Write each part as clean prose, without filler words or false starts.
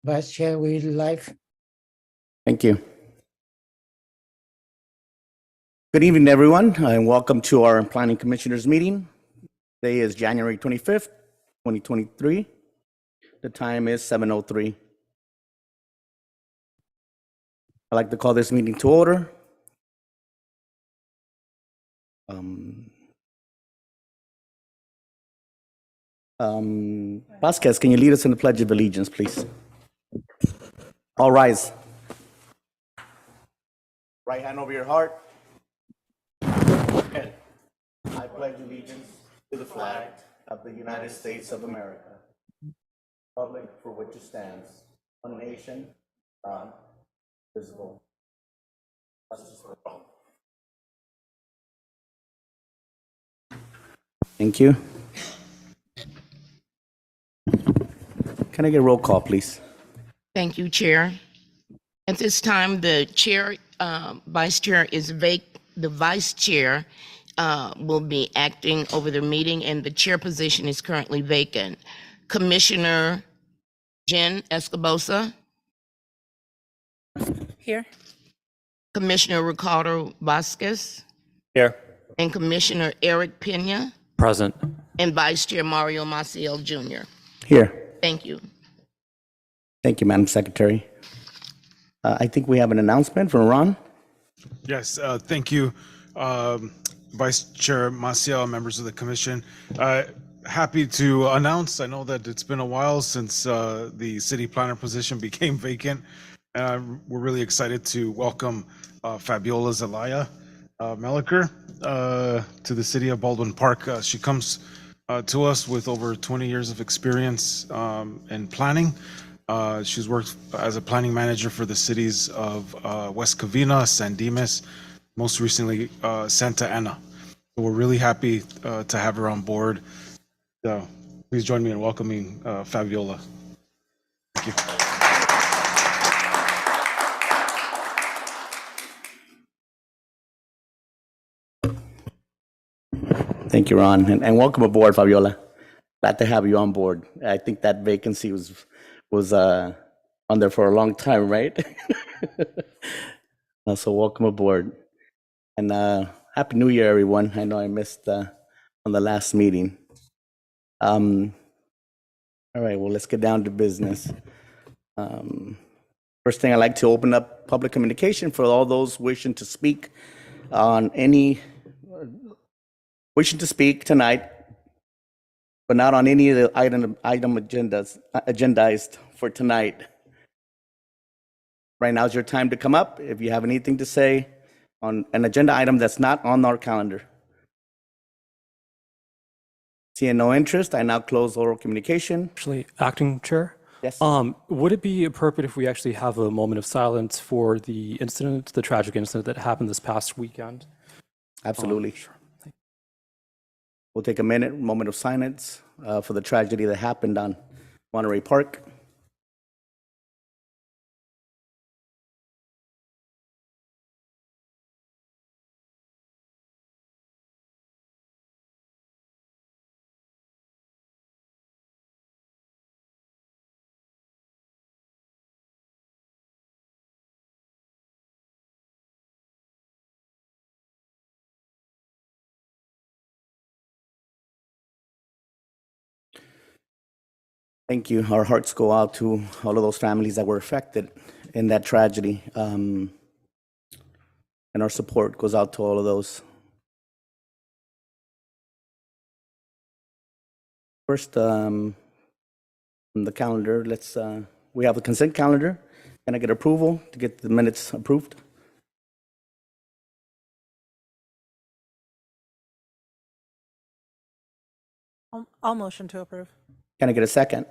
Vice Chair, we live. Thank you. Good evening, everyone, and welcome to our Planning Commissioners meeting. Today is January 25th, 2023. The time is 7:03. I'd like to call this meeting to order. Vasquez, can you lead us in the Pledge of Allegiance, please? All rise. Right hand over your heart. Head. I pledge allegiance to the flag of the United States of America, republic for which it stands, one nation, God, visible, justice for all. Thank you. Can I get a roll call, please? Thank you, Chair. At this time, the chair, vice chair is the vice chair will be acting over the meeting, and the chair position is currently vacant. Commissioner Jen Escobosa. Here. Commissioner Ricardo Vasquez. Here. And Commissioner Eric Pena. Present. And Vice Chair Mario Maciel Jr. Here. Thank you. Thank you, Madam Secretary. I think we have an announcement from Ron. Yes, thank you, Vice Chair Maciel, members of the commission. Happy to announce, I know that it's been a while since the city planner position became vacant. We're really excited to welcome Fabiola Zelaya Meliker to the city of Baldwin Park. She comes to us with over 20 years of experience in planning. She's worked as a planning manager for the cities of West Covina, San Dimas, most recently Santa Ana. So we're really happy to have her on board. So please join me in welcoming Fabiola. Thank you. Thank you, Ron, and welcome aboard, Fabiola. Glad to have you on board. I think that vacancy was on there for a long time, right? So welcome aboard, and Happy New Year, everyone. I know I missed on the last meeting. All right, well, let's get down to business. First thing, I'd like to open up public communication for all those wishing to speak on wishing to speak tonight, but not on any of the item agendized for tonight. Right now is your time to come up if you have anything to say on an agenda item that's not on our calendar. Seeing no interest, I now close oral communication. Actually, Acting Chair? Yes. Would it be appropriate if we actually have a moment of silence for the incident, the tragic incident that happened this past weekend? Absolutely. Sure. We'll take a moment of silence for the tragedy that happened on Monterey Park. Thank you. Our hearts go out to all of those families that were affected in that tragedy. And our support goes out to all of those. First, on the calendar, we have a consent calendar. Can I get approval to get the minutes approved? I'll motion to approve. Can I get a second?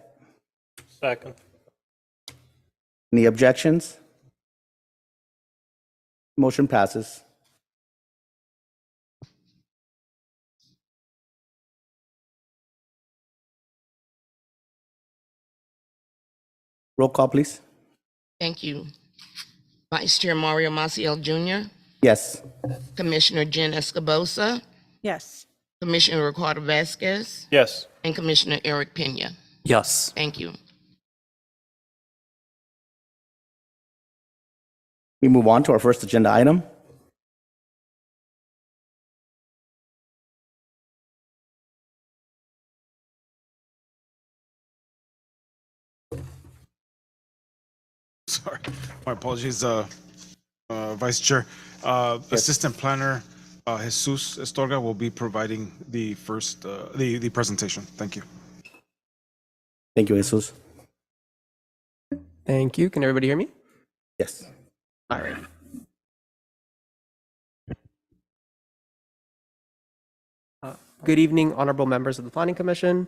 Second. Any objections? Motion passes. Roll call, please. Thank you. Vice Chair Mario Maciel Jr. Yes. Commissioner Jen Escobosa. Yes. Commissioner Ricardo Vasquez. Yes. And Commissioner Eric Pena. Yes. Thank you. We move on to our first agenda item. Sorry, my apologies, Vice Chair. Assistant Planner Jesus Estorga will be providing the first, the presentation. Thank you. Thank you, Jesus. Thank you. Can everybody hear me? Yes. All right. Good evening, honorable members of the Planning Commission.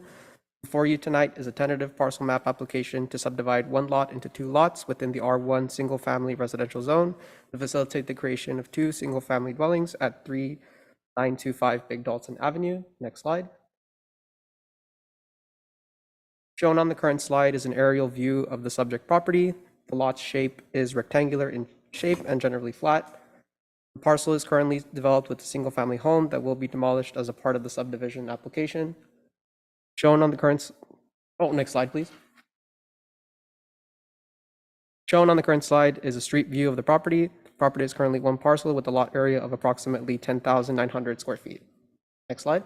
Before you tonight is a tentative parcel map application to subdivide one lot into two lots within the R1 single-family residential zone to facilitate the creation of two single-family dwellings at 3925 Big Dalton Avenue. Next slide. Shown on the current slide is an aerial view of the subject property. The lot's shape is rectangular in shape and generally flat. The parcel is currently developed with a single-family home that will be demolished as a part of the subdivision application. Shown on the current, next slide, please. Shown on the current slide is a street view of the property. The property is currently one parcel with a lot area of approximately 10,900 square feet. Next slide.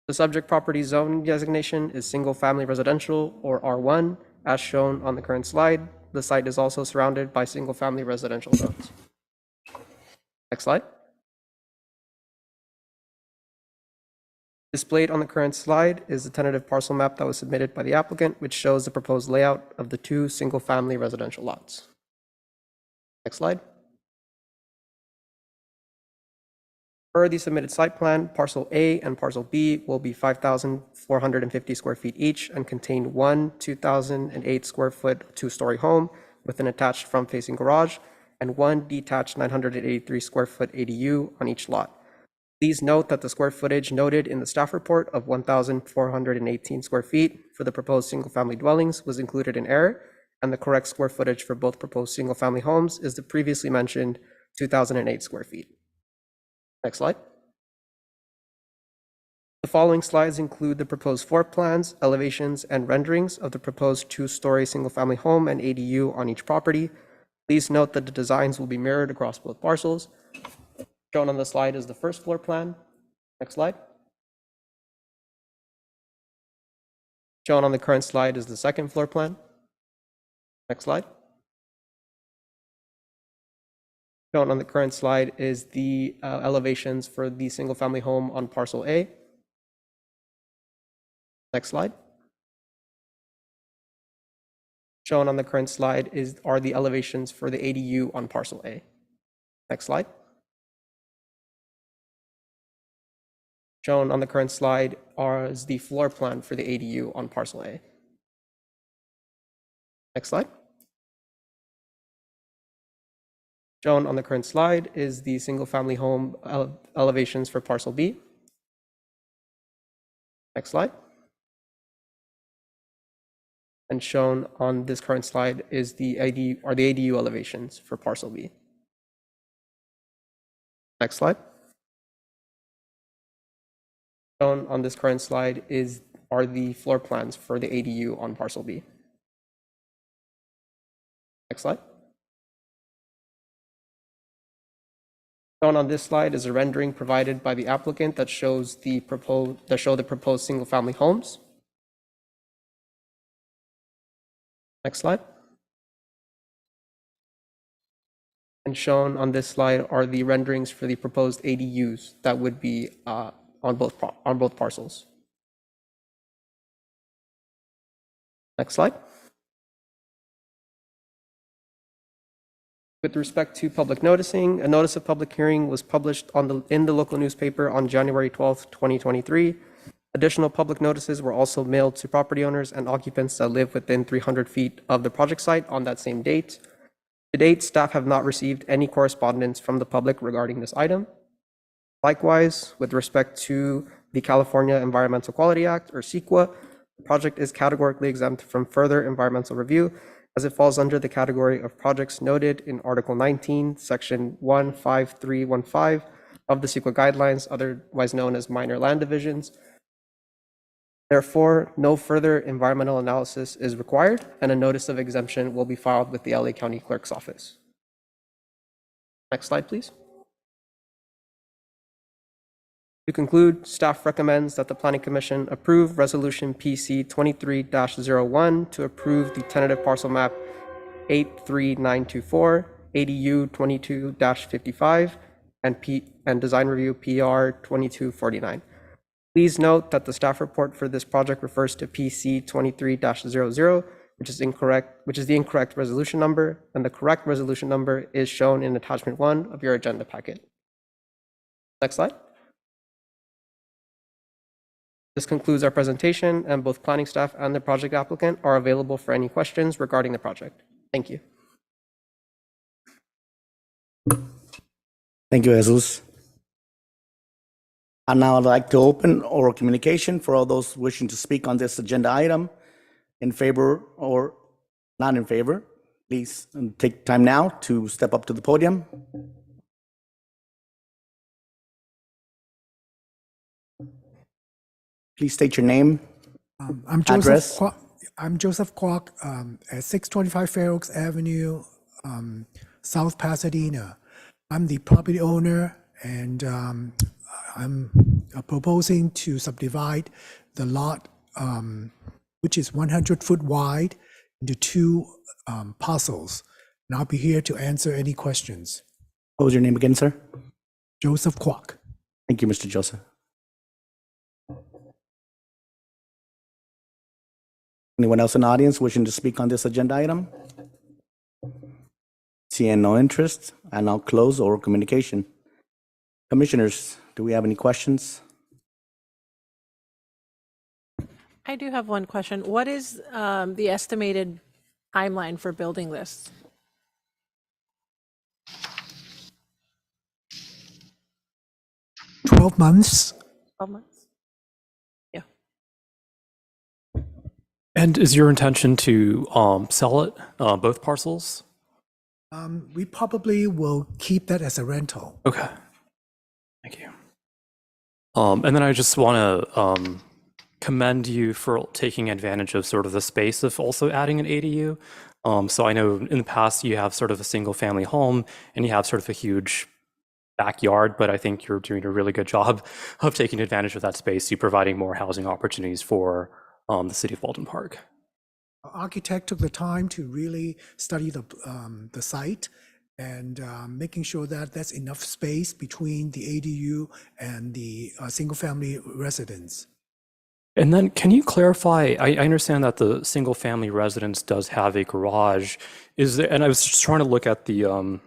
The subject property zone designation is single-family residential, or R1, as shown on the current slide. The site is also surrounded by single-family residential zones. Next slide. Displayed on the current slide is the tentative parcel map that was submitted by the applicant, which shows the proposed layout of the two single-family residential lots. Next slide. Per the submitted site plan, parcel A and parcel B will be 5,450 square feet each and contain one 2,008 square foot two-story home with an attached front-facing garage and one detached 983 square foot ADU on each lot. Please note that the square footage noted in the staff report of 1,418 square feet for the proposed single-family dwellings was included in error, and the correct square footage for both proposed single-family homes is the previously mentioned 2,008 square feet. Next slide. The following slides include the proposed floor plans, elevations, and renderings of the proposed two-story single-family home and ADU on each property. Please note that the designs will be mirrored across both parcels. Shown on the slide is the first floor plan. Next slide. Shown on the current slide is the second floor plan. Next slide. Shown on the current slide is the elevations for the single-family home on parcel A. Next slide. Shown on the current slide are the elevations for the ADU on parcel A. Next slide. Shown on the current slide is the floor plan for the ADU on parcel A. Next slide. Shown on the current slide is the single-family home elevations for parcel B. Next slide. And shown on this current slide is the ADU elevations for parcel B. Next slide. Shown on this current slide are the floor plans for the ADU on parcel B. Next slide. Shown on this slide is a rendering provided by the applicant that shows the proposed single-family homes. Next slide. And shown on this slide are the renderings for the proposed ADUs that would be on both parcels. Next slide. With respect to public noticing, a notice of public hearing was published in the local newspaper on January 12th, 2023. Additional public notices were also mailed to property owners and occupants that live within 300 feet of the project site on that same date. To date, staff have not received any correspondence from the public regarding this item. Likewise, with respect to the California Environmental Quality Act, or CEQA, the project is categorically exempt from further environmental review as it falls under the category of projects noted in Article 19, Section 15315 of the CEQA guidelines, otherwise known as minor land divisions. Therefore, no further environmental analysis is required, and a notice of exemption will be filed with the LA County Clerk's Office. Next slide, please. To conclude, staff recommends that the Planning Commission approve Resolution PC 23-01 to approve the tentative parcel map 83924, ADU 22-55, and design review PR 2249. Please note that the staff report for this project refers to PC 23-00, which is the incorrect resolution number, and the correct resolution number is shown in attachment 1 of your agenda packet. Next slide. This concludes our presentation, and both planning staff and the project applicant are available for any questions regarding the project. Thank you. Thank you, Jesus. And now I'd like to open oral communication for all those wishing to speak on this agenda item, in favor or not in favor. Please take time now to step up to the podium. Please state your name. I'm Address. Joseph Kwok at 625 Fair Oaks Avenue, South Pasadena. I'm the property owner, and I'm proposing to subdivide the lot, which is 100 foot wide, into 2 parcels. And I'll be here to answer any questions. What was your name again, sir? Joseph Kwok. Thank you, Mr. Joseph. Anyone else in the audience wishing to speak on this agenda item? Seeing no interest, and I'll close oral communication. Commissioners, do we have any questions? I do have one question. What is the estimated timeline for building this? $12 months. 12 months? Yeah. And is your intention to sell it, both parcels? We probably will keep that as a rental. Okay. Thank you. And then I just want to commend you for taking advantage of sort of the space of also adding an ADU. So I know in the past you have sort of a single family home and you have sort of a huge backyard, but I think you're doing a really good job of taking advantage of that space, you providing more housing opportunities for the city of Baldwin Park. Our architect took the time to really study the site and making sure that there's enough space between the ADU and the single-family residence. And then can you clarify, I understand that the single-family residence does have a garage. Is there, and I was just trying to look at the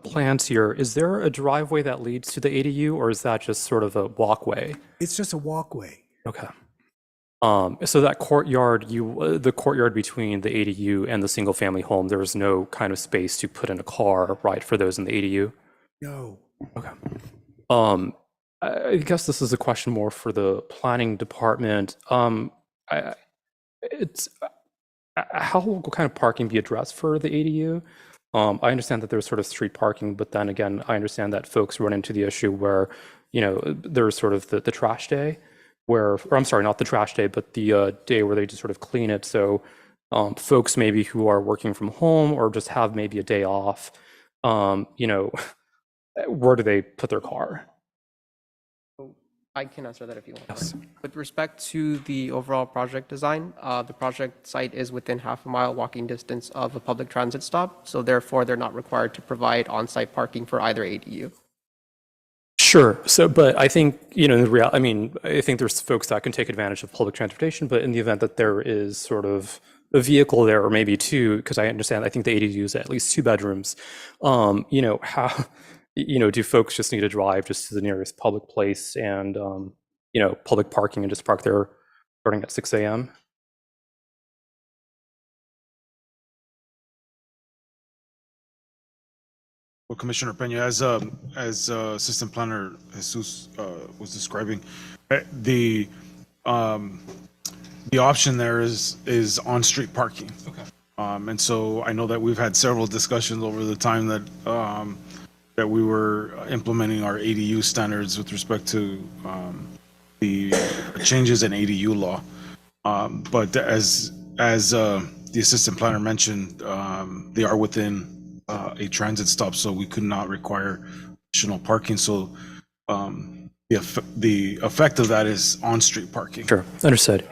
plans here, is there a driveway that leads to the ADU, or is that just sort of a walkway? It's just a walkway. Okay. So that courtyard, the courtyard between the ADU and the single-family home, there is no kind of space to put in a car, right, for those in the ADU? No. Okay. I guess this is a question more for the planning department. How will kind of parking be addressed for the ADU? I understand that there's sort of street parking, but then again, I understand that folks run into the issue where, you know, there's sort of the trash day where, or I'm sorry, not the trash day, but the day where they just sort of clean it. So folks maybe who are working from home or just have maybe a day off, you know, where do they put their car? I can answer that if you want. Yes. With respect to the overall project design, the project site is within half a mile walking distance of a public transit stop, so therefore they're not required to provide on-site parking for either ADU. Sure. So, but I think, you know, I mean, I think there's folks that can take advantage of public transportation, but in the event that there is sort of a vehicle there, or maybe two, because I understand, I think the ADU is at least 2 bedrooms, you know, how, you know, do folks just need to drive just to the nearest public place and, you know, public parking and just park there starting at 6 a.m.? Well, Commissioner Peña, as Assistant Planner Jesus was describing, the option there is on-street parking. Okay. And so I know that we've had several discussions over the time that that we were implementing our ADU standards with respect to the changes in ADU law. But as the assistant planner mentioned, they are within a transit stop, so we could not require additional parking. So the effect of that is on-street parking. Sure, understood.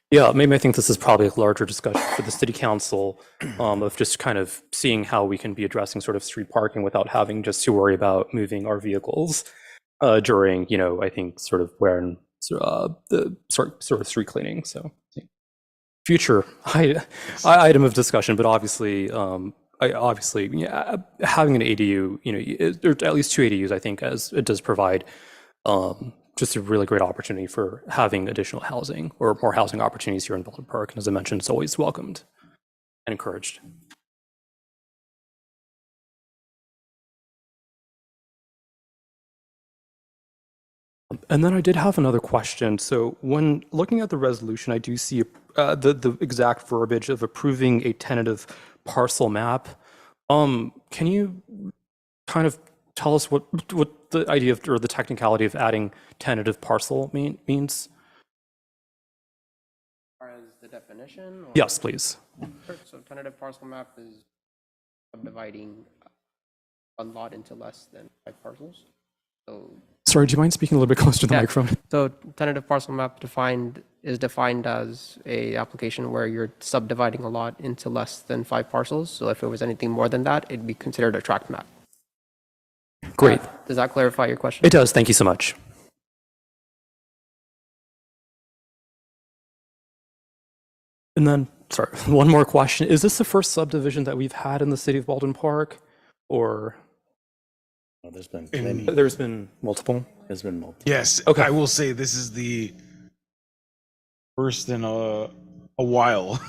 Yeah, maybe I think this is probably a larger discussion for the city council of just kind of seeing how we can be addressing sort of street parking without having just to worry about moving our vehicles during, I think sort of when the sort of street cleaning. So future item of discussion, but obviously, having an ADU, or at least two ADUs, I think, as it does provide just a really great opportunity for having additional housing or more housing opportunities here in Baldwin Park. And as I mentioned, it's always welcomed and encouraged. And then I did have another question. So when looking at the resolution, I do see the exact verbiage of approving a tentative parcel map. Can you kind of tell us what the idea of, or the technicality of adding tentative parcel means? As far as the definition? Or? Yes, please. Sure. So tentative parcel map is subdividing a lot into less than 5 parcels. So Sorry, do you mind speaking a little bit closer to the microphone? So tentative parcel map is defined as a application where you're subdividing a lot into less than 5 parcels. So if it was anything more than that, it'd be considered a tract map. Great. Does that clarify your question? It does. Thank you so much. And then, sorry, one more question. Is this the first subdivision that we've had in the city of Baldwin Park? Or Oh, there's been plenty. there's been multiple? There's been multiple. Yes. Okay. I will say this is the first in a while.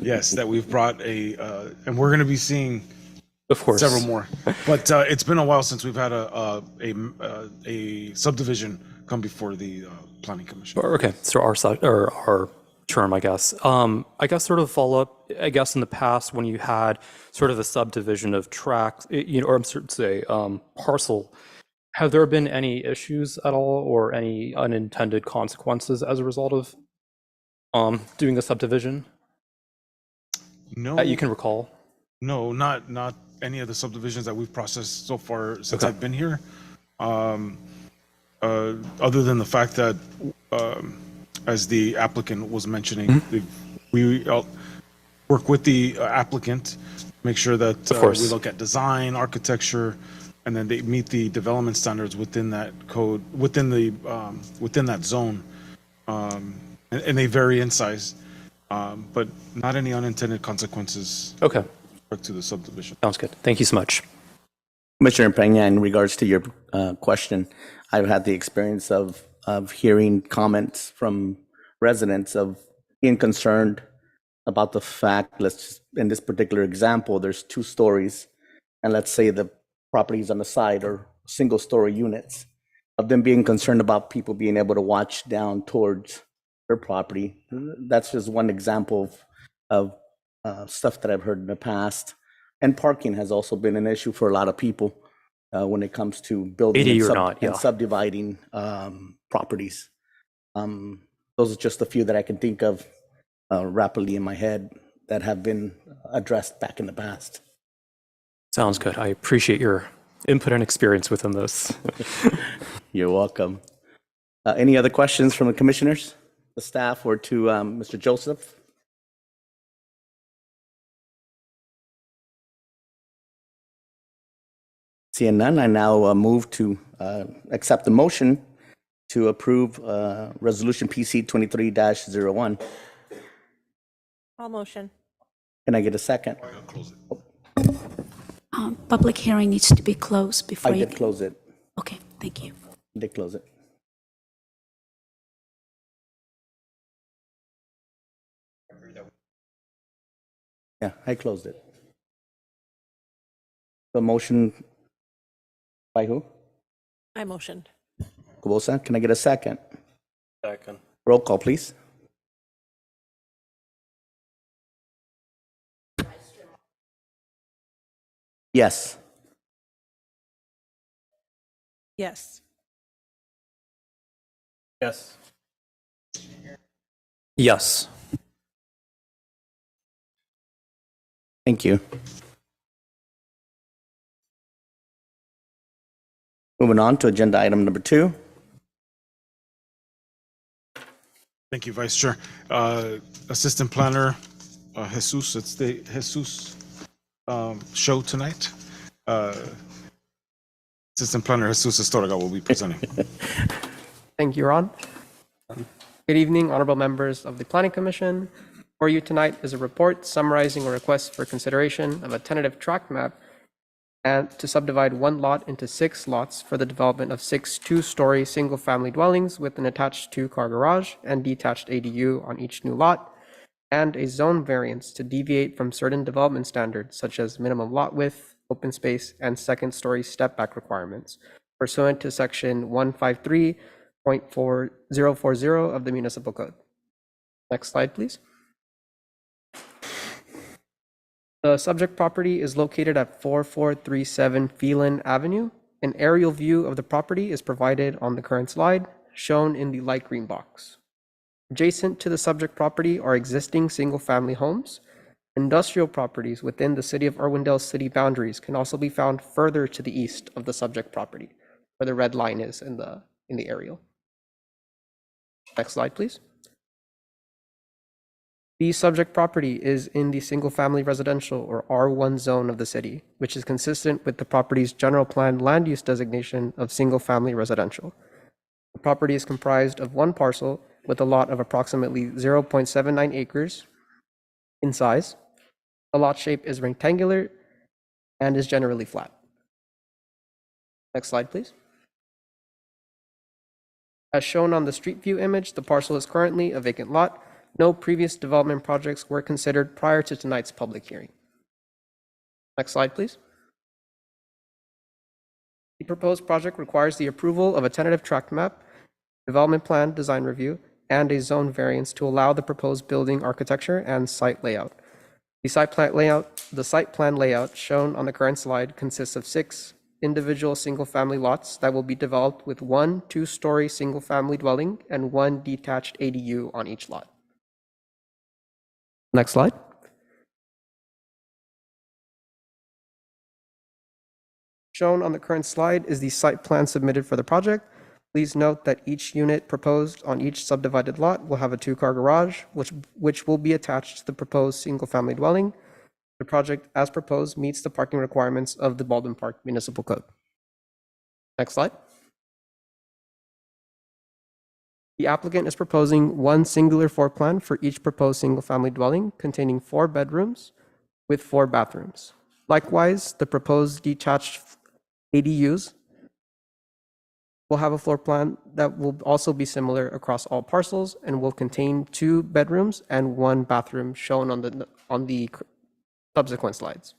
Yes, that we've brought and we're going to be seeing Of course. several more. But it's been a while since we've had a subdivision come before the planning commission. Okay, so our term, I guess. I guess sort of follow up. I guess in the past, when you had sort of a subdivision of tracts, or I'm certain to say parcel, have there been any issues at all, or any unintended consequences as a result of doing a subdivision No, that you can recall? no, not any of the subdivisions that we've processed so far since I've been here. Other than the fact that, as the applicant was mentioning, we work with the applicant, make sure that we look at design, architecture, and then they meet the development standards within that code, within that zone, and they vary in size, but not any unintended consequences. Okay, To the subdivision. sounds good. Thank you so much. Commissioner Peña, in regards to your question, I've had the experience of hearing comments from residents of being concerned about the fact, in this particular example, there's 2 stories, and let's say the properties on the side are single-story units, of them being concerned about people being able to watch down towards their property. That's just one example of stuff that I've heard in the past. And parking has also been an issue for a lot of people when it comes to building and subdividing properties. Those are just a few that I can think of rapidly in my head that have been addressed back in the past. Sounds good. I appreciate your input and experience within this. You're welcome. Any other questions from the commissioners, the staff, or to Mr. Joseph? Seeing none, I now move to accept the motion to approve Resolution PC 23-01. All motion. Can I get a second? Public hearing needs to be closed before I you. did close it. Okay, thank you. Did close it. Yeah, I closed it. The motion by who? I motioned. Kubosa, can I get a second? Second. Roll call, please. Yes. Yes. Yes. Yes. Thank you. Moving on to agenda item number 2. Thank you, Vice Chair. Assistant Planner Jesus, it's the Jesus show tonight. Assistant Planner Jesus Estorga will be presenting. Thank you, Ron. Good evening, honorable members of the Planning Commission. For you tonight is a report summarizing a request for consideration of a tentative tract map and to subdivide one lot into 6 lots for the development of 6 two-story single-family dwellings with an attached 2-car garage and detached ADU on each new lot, and a zone variance to deviate from certain development standards such as minimum lot width, open space, and second-story step-back requirements pursuant to section 153.4040 of the Municipal Code. Next slide, please. The subject property is located at 4437 Phelan Avenue. An aerial view of the property is provided on the current slide, shown in the light green box. Adjacent to the subject property are existing single-family homes. Industrial properties within the City of Irwindale city boundaries can also be found further to the east of the subject property, where the red line is in the aerial. Next slide, please. The subject property is in the single-family residential or R1 zone of the city, which is consistent with the property's general plan land use designation of single-family residential. The property is comprised of one parcel with a lot of approximately 0.79 acres in size. The lot shape is rectangular and is generally flat. Next slide, please. As shown on the street view image, the parcel is currently a vacant lot. No previous development projects were considered prior to tonight's public hearing. Next slide, please. The proposed project requires the approval of a tentative tract map, development plan design review, and a zone variance to allow the proposed building architecture and site layout. The site plan layout shown on the current slide consists of 6 individual single-family lots that will be developed with 1 two-story single-family dwelling and 1 detached ADU on each lot. Next slide. Shown on the current slide is the site plan submitted for the project. Please note that each unit proposed on each subdivided lot will have a 2-car garage, which will be attached to the proposed single-family dwelling. The project, as proposed, meets the parking requirements of the Baldwin Park Municipal Code. Next slide. The applicant is proposing 1 singular floor plan for each proposed single-family dwelling containing 4 bedrooms with 4 bathrooms. Likewise, the proposed detached ADUs will have a floor plan that will also be similar across all parcels and will contain 2 bedrooms and 1 bathroom shown on the subsequent slides.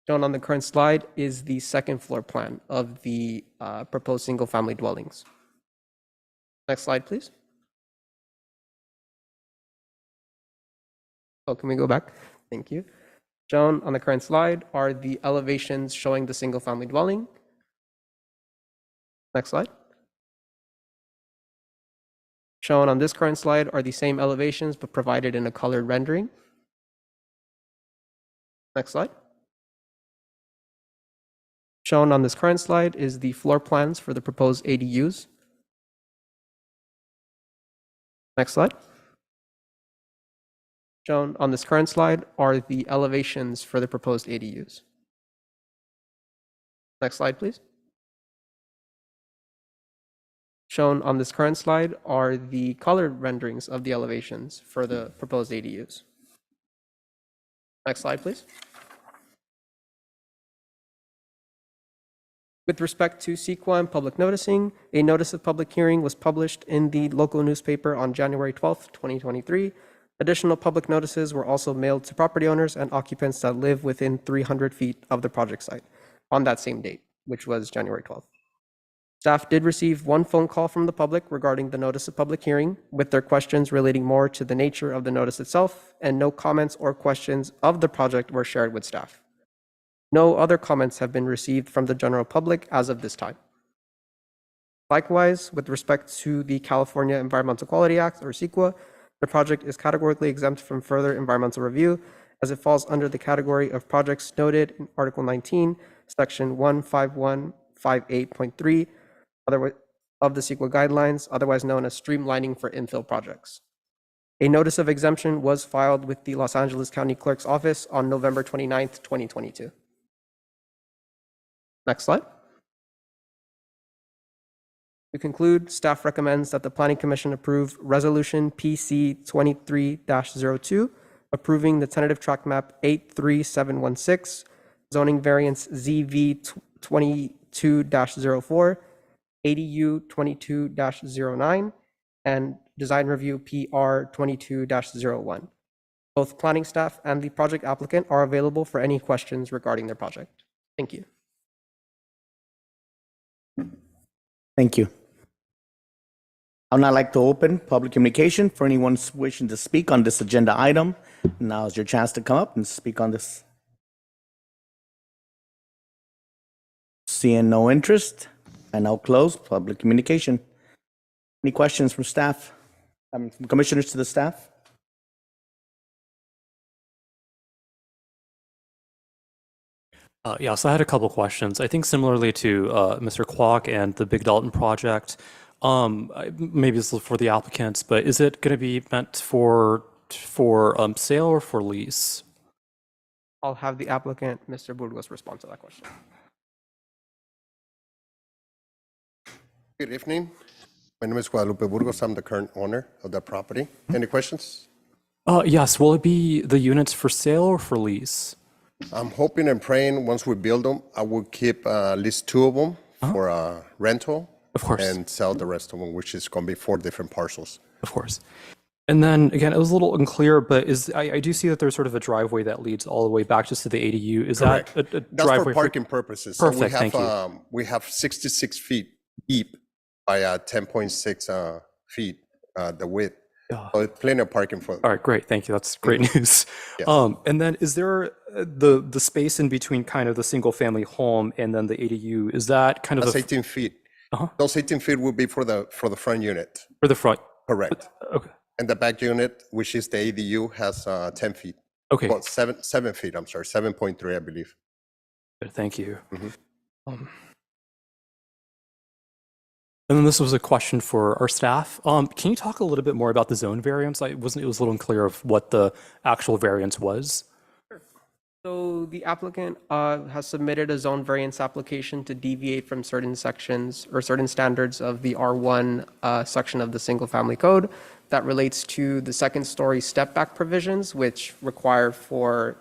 Shown on the current slide is the second floor plan of the proposed single-family dwellings. Next slide, please. Oh, can we go back? Thank you. Shown on the current slide are the elevations showing the single-family dwelling. Next slide. Shown on this current slide are the same elevations but provided in a colored rendering. Next slide. Shown on this current slide is the floor plans for the proposed ADUs. Next slide. Shown on this current slide are the elevations for the proposed ADUs. Next slide, please. Shown on this current slide are the colored renderings of the elevations for the proposed ADUs. Next slide, please. With respect to CEQA and public noticing, a notice of public hearing was published in the local newspaper on January 12th, 2023. Additional public notices were also mailed to property owners and occupants that live within 300 feet of the project site on that same date, which was January 12th. Staff did receive 1 phone call from the public regarding the notice of public hearing with their questions relating more to the nature of the notice itself, and no comments or questions of the project were shared with staff. No other comments have been received from the general public as of this time. Likewise, with respect to the California Environmental Quality Act, or CEQA, the project is categorically exempt from further environmental review as it falls under the category of projects noted in Article 19, Section 15158.3 of the CEQA guidelines, otherwise known as streamlining for infill projects. A notice of exemption was filed with the Los Angeles County Clerk's Office on November 29th, 2022. Next slide. To conclude, staff recommends that the Planning Commission approve Resolution PC 23-02, approving the tentative track map 83716, zoning variance ZV 22-04, ADU 22-09, and design review PR 22-01. Both planning staff and the project applicant are available for any questions regarding their project. Thank you. Thank you. I'd now like to open public communication for anyone wishing to speak on this agenda item. Now is your chance to come up and speak on this. Seeing no interest, I now close public communication. Any questions from staff? From commissioners to the staff? Yeah, so I had a couple questions. I think similarly to Mr. Kwok and the Big Dalton project, maybe this is for the applicants, but is it going to be meant for sale or for lease? I'll have the applicant, Mr. Burgos, respond to that question. Good evening. My name is Guadalupe Burgos. I'm the current owner of that property. Any questions? Yes, will it be the units for sale or for lease? I'm hoping and praying once we build them, I will keep at least 2 of them for rental. Of course. And sell the rest of them, which is going to be 4 different parcels. Of course. And then again, it was a little unclear, but I do see that there's sort of a driveway that leads all the way back just to the ADU. Is Correct. that a That's driveway for parking purposes. Perfect, So thank you. we have 66 feet deep by 10.6 feet the width. So it's plenty of parking for. All right, great. Thank you. That's great news. Yes. And then is there the space in between kind of the single family home and then the ADU? Is that kind of That's 18 feet. Those 18 feet will be for the front unit. for the front? Correct. Okay. And the back unit, which is the ADU, has 10 feet. Okay. Well, 7 feet, I'm sorry, 7.3, I believe. Good, thank you. Mhm. And then this was a question for our staff. Can you talk a little bit more about the zone variance? It was a little unclear of what the actual variance was. So the applicant has submitted a zone variance application to deviate from certain sections or certain standards of the R1 section of the single family code that relates to the second story step back provisions, which require for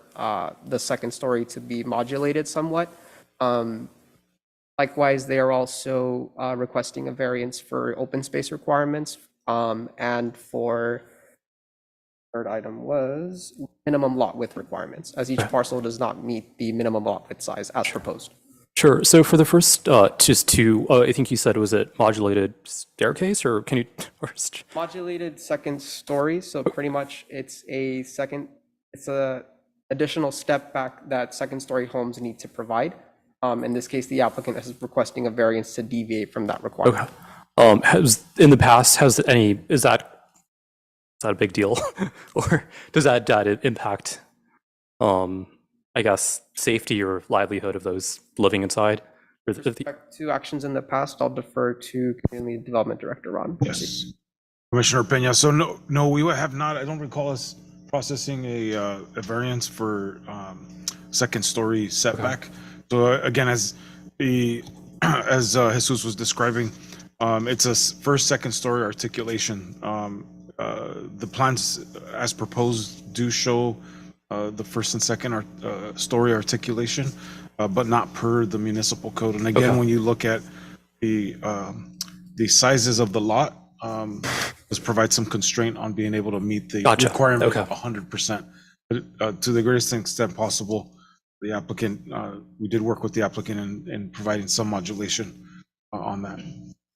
the second story to be modulated somewhat. Likewise, they are also requesting a variance for open space requirements and for third item was minimum lot width requirements, as each parcel does not meet the minimum lot width size as proposed. Sure. So for the first just two, I think you said, was it modulated staircase, or can you first? Modulated second story, so pretty much it's a additional step back that second story homes need to provide. In this case, the applicant is requesting a variance to deviate from that requirement. Okay. Has in the past, is that a big deal? Or does that impact, I guess, safety or livelihood of those living inside? With respect to actions in the past, I'll defer to Community Development Director Ron. Yes. Commissioner Peña, so no, we have not, I don't recall us processing a variance for second story setback. So again, as Jesus was describing, it's a first, second story articulation. The plans as proposed do show the first and second story articulation, but not per the municipal code. And again, when you look at the sizes of the lot, this provides some constraint on being able to meet the requirement of 100%. But to the greatest extent possible, the applicant, we did work with the applicant in providing some modulation on that.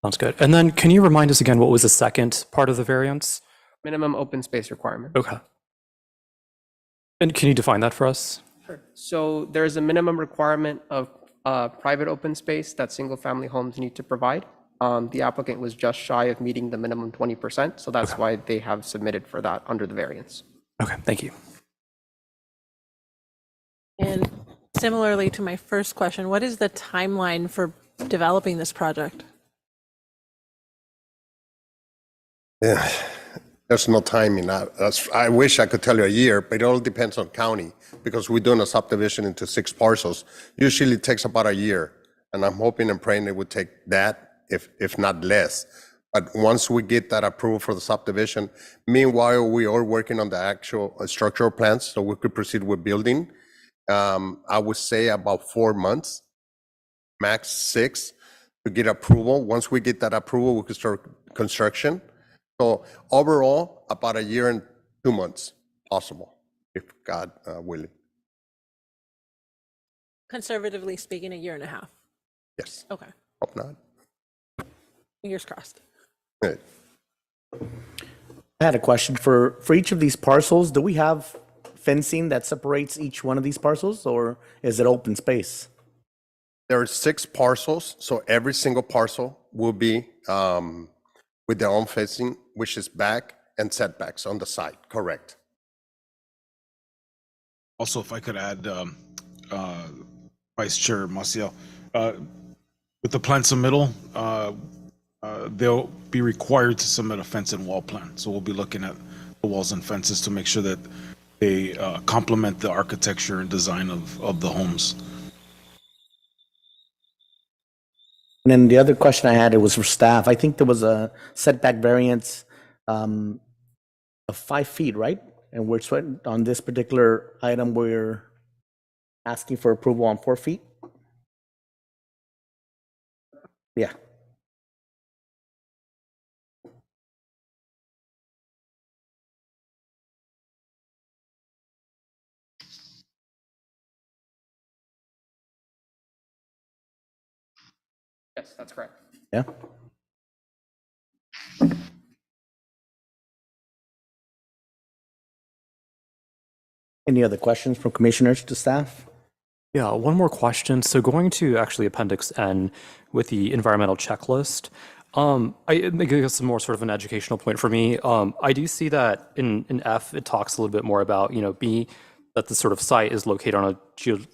Sounds good. And then can you remind us again, what was the second part of the variance? Minimum open space requirement. Okay. And can you define that for us? Sure. So there's a minimum requirement of private open space that single family homes need to provide. The applicant was just shy of meeting the minimum 20%, so that's why they have submitted for that under the variance. Okay, thank you. And similarly to my first question, what is the timeline for developing this project? Yeah, there's no timing. I wish I could tell you a year, but it all depends on county because we're doing a subdivision into 6 parcels. Usually it takes about a year, and I'm hoping and praying it would take that, if not less. But once we get that approval for the subdivision, meanwhile, we are working on the actual structural plans so we could proceed with building. I would say about 4 months, max 6, to get approval. Once we get that approval, we can start construction. So overall, about a year and 2 months possible, if God willing. Conservatively speaking, a year and a half. Yes, Okay, hope not. fingers crossed. Good. I had a question for each of these parcels. Do we have fencing that separates each one of these parcels, or is it open space? There are 6 parcels, so every single parcel will be with their own fencing, which is back and setbacks on the side, correct? Also, if I could add, Vice Chair Maciel, with the plan submittal, they'll be required to submit a fence and wall plan. So we'll be looking at the walls and fences to make sure that they complement the architecture and design of the homes. And then the other question I had, it was for staff. I think there was a setback variance of 5 feet, right? And we're on this particular item, we're asking for approval on 4 feet? Yeah. Yes, that's correct. Yeah. Any other questions from commissioners to staff? Yeah, one more question. So going to actually Appendix N with the environmental checklist, I guess some more sort of an educational point for me. I do see that in F, it talks a little bit more about, B, that the sort of site is located on a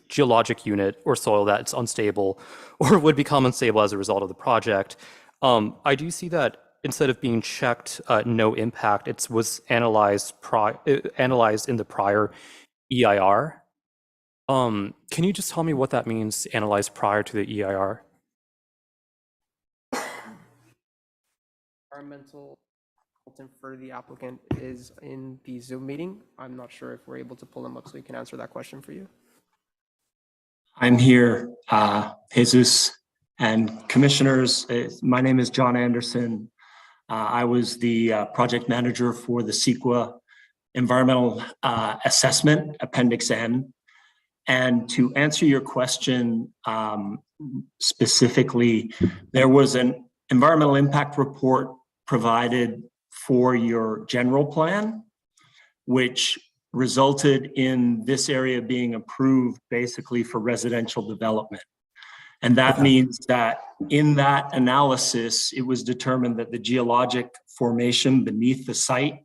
geologic unit or soil that's unstable or would become unstable as a result of the project. I do see that instead of being checked no impact, it was analyzed in the prior EIR. Can you just tell me what that means, analyzed prior to the EIR? Environmental consultant for the applicant is in the Zoom meeting. I'm not sure if we're able to pull him up so he can answer that question for you. I'm here, Jesus and commissioners. My name is John Anderson. I was the project manager for the CEQA environmental assessment, Appendix N. And to answer your question specifically, there was an environmental impact report provided for your general plan, which resulted in this area being approved basically for residential development. And that means that in that analysis, it was determined that the geologic formation beneath the site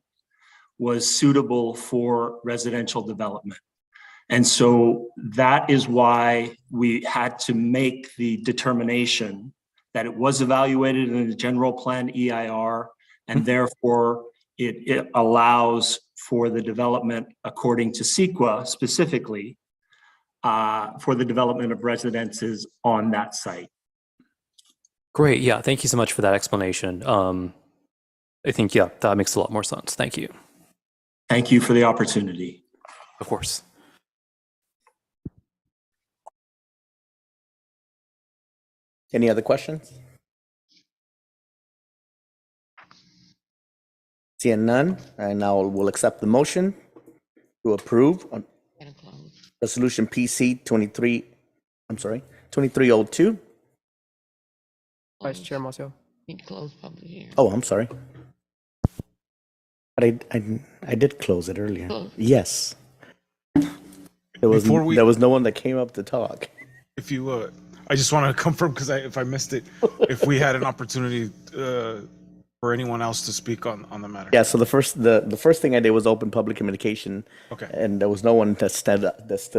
was suitable for residential development. And so that is why we had to make the determination that it was evaluated in the general plan EIR, and therefore it allows for the development according to CEQA specifically for the development of residences on that site. Great. Yeah. Thank you so much for that explanation. I think, yeah, that makes a lot more sense. Thank you. Thank you for the opportunity. Of course. Any other questions? Seeing none, and now we'll accept the motion to approve on resolution PC 2302. Vice Chair Maciel. Close public hearing. Oh, I'm sorry. But I did close it earlier. Yes. There was no one that came up to talk. If you, I just want to confirm, because if I missed it, if we had an opportunity for anyone else to speak on the matter. Yeah, so the first thing I did was open public communication. Okay. And there was no one that stood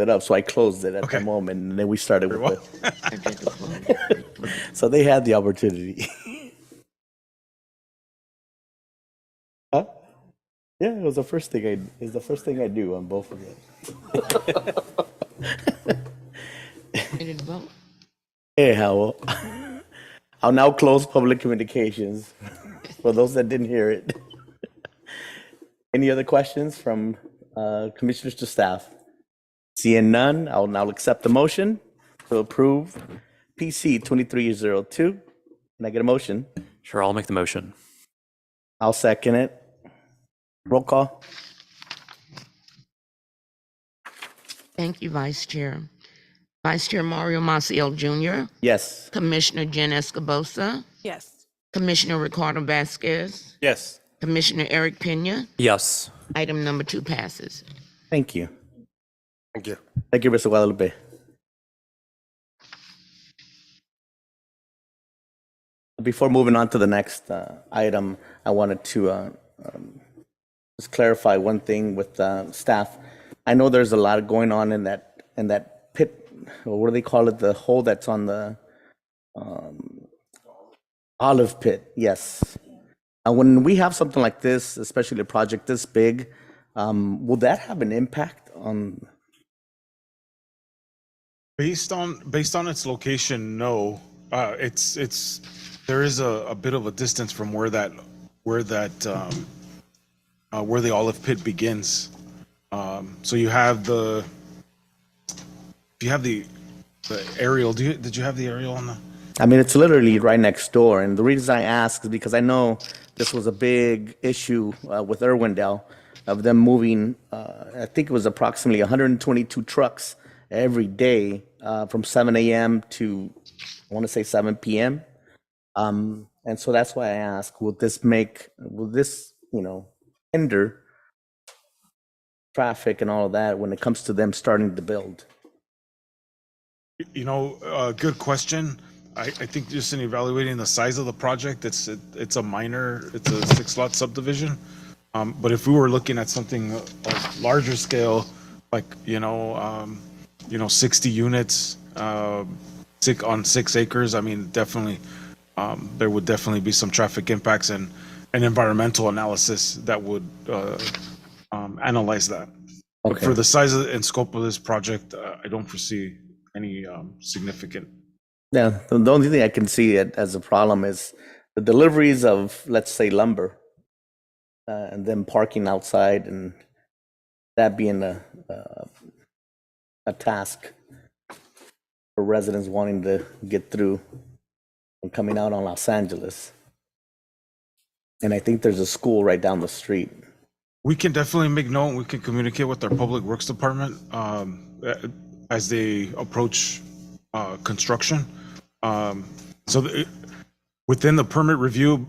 up, so I closed it at the Okay. moment, and then we started with well. so they had the opportunity. Huh? Yeah, it was the first thing I do on both of them. Ready to vote? Anyhow, I'll now close public communications for those that didn't hear it. Any other questions from commissioners to staff? Seeing none, I'll now accept the motion to approve PC 2302. Can I get a motion? Sure, I'll make the motion. I'll second it. Roll call. Thank you, Vice Chair. Vice Chair Mario Maciel Jr., Yes. Commissioner Jen Escobosa, Yes. Commissioner Ricardo Vasquez, Yes. Commissioner Eric Pena. Yes. Item number 2 passes. Thank you. Thank you. Thank you, Mr. Guadalupe. Before moving on to the next item, I wanted to just clarify one thing with staff. I know there's a lot going on in that pit, or what do they call it? The hole that's on the olive pit. Yes. When we have something like this, especially a project this big, will that have an impact on? Based on its location, no. There is a bit of a distance from where the olive pit begins. So you have the aerial. Did you have the aerial on the? I mean, it's literally right next door. And the reason I ask is because I know this was a big issue with Irwindale of them moving, I think it was approximately 122 trucks every day from 7 a.m. to, I want to say 7 p.m. And so that's why I ask, will this, hinder traffic and all of that when it comes to them starting to build? Good question. I think just in evaluating the size of the project, it's a 6-lot subdivision. But if we were looking at something of larger scale, like 60 units on 6 acres, I mean, definitely there would definitely be some traffic impacts and an environmental analysis that would analyze that. But Okay. for the size and scope of this project, I don't foresee any significant. Yeah, the only thing I can see it as a problem is the deliveries of, let's say, lumber, and then parking outside, and that being a task for residents wanting to get through and coming out on Los Angeles. And I think there's a school right down the street. We can definitely make note. We can communicate with our public works department as they approach construction. Within the permit review,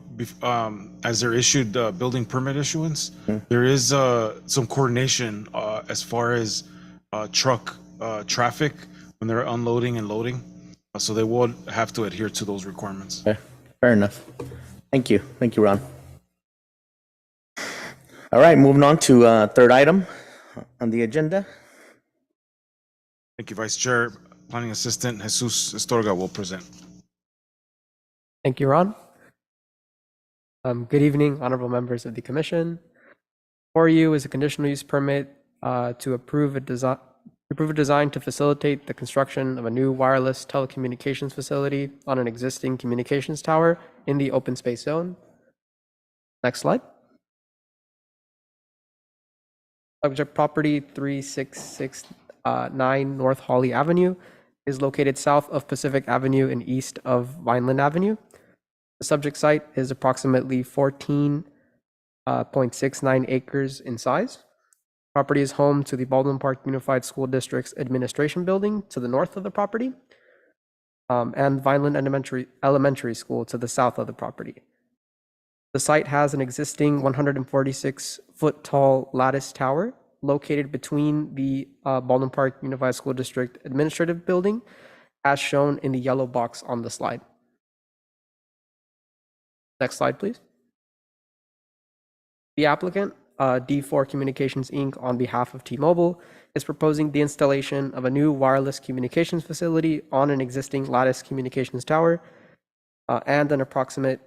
as they're issued building permit issuance, there is some coordination as far as truck traffic when they're unloading and loading. So they would have to adhere to those requirements. Okay, fair enough. Thank you. Thank you, Ron. All right, moving on to third item on the agenda. Thank you, Vice Chair. Planning Assistant Jesus Estorga will present. Thank you, Ron. Good evening, honorable members of the commission. For you is a conditional use permit to approve a design to facilitate the construction of a new wireless telecommunications facility on an existing communications tower in the open space zone. Next slide. Subject property 3669 North Hawley Avenue is located south of Pacific Avenue and east of Vineland Avenue. The subject site is approximately 14.69 acres in size. Property is home to the Baldwin Park Unified School District's administration building to the north of the property, and Vineland Elementary School to the south of the property. The site has an existing 146-foot-tall lattice tower located between the Baldwin Park Unified School District Administrative Building as shown in the yellow box on the slide. Next slide, please. The applicant, D4 Communications Inc., on behalf of T-Mobile, is proposing the installation of a new wireless communications facility on an existing Lattice Communications tower and an approximate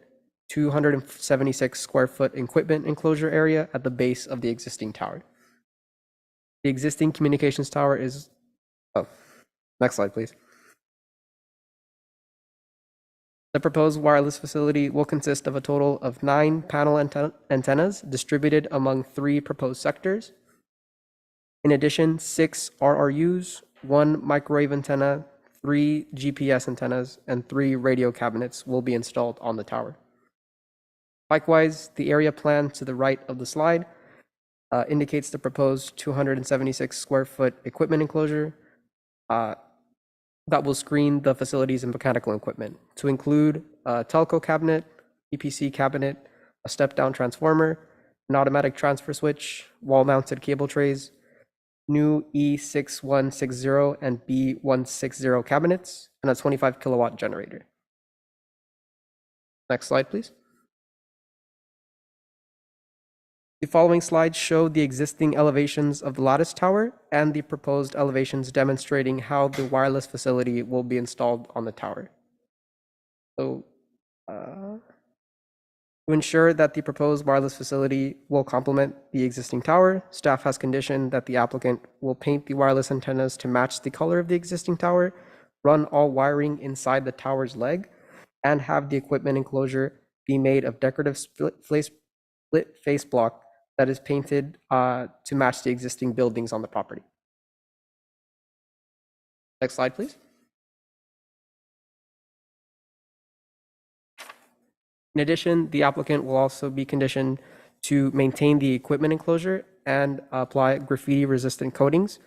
276 square foot equipment enclosure area at the base of the existing tower. The existing communications tower is, next slide, please. The proposed wireless facility will consist of a total of 9 panel antennas distributed among 3 proposed sectors. In addition, 6 RRUs, 1 microwave antenna, 3 GPS antennas, and 3 radio cabinets will be installed on the tower. Likewise, the area plan to the right of the slide indicates the proposed 276 square foot equipment enclosure that will screen the facilities and mechanical equipment to include a telco cabinet, EPC cabinet, a step-down transformer, an automatic transfer switch, wall-mounted cable trays, new E6160 and B160 cabinets, and a 25 kilowatt generator. Next slide, please. The following slides show the existing elevations of the Lattice Tower and the proposed elevations demonstrating how the wireless facility will be installed on the tower. So, to ensure that the proposed wireless facility will complement the existing tower, staff has conditioned that the applicant will paint the wireless antennas to match the color of the existing tower, run all wiring inside the tower's leg, and have the equipment enclosure be made of decorative split face block that is painted to match the existing buildings on the property. Next slide, please. In addition, the applicant will also be conditioned to maintain the equipment enclosure and apply graffiti-resistant coatings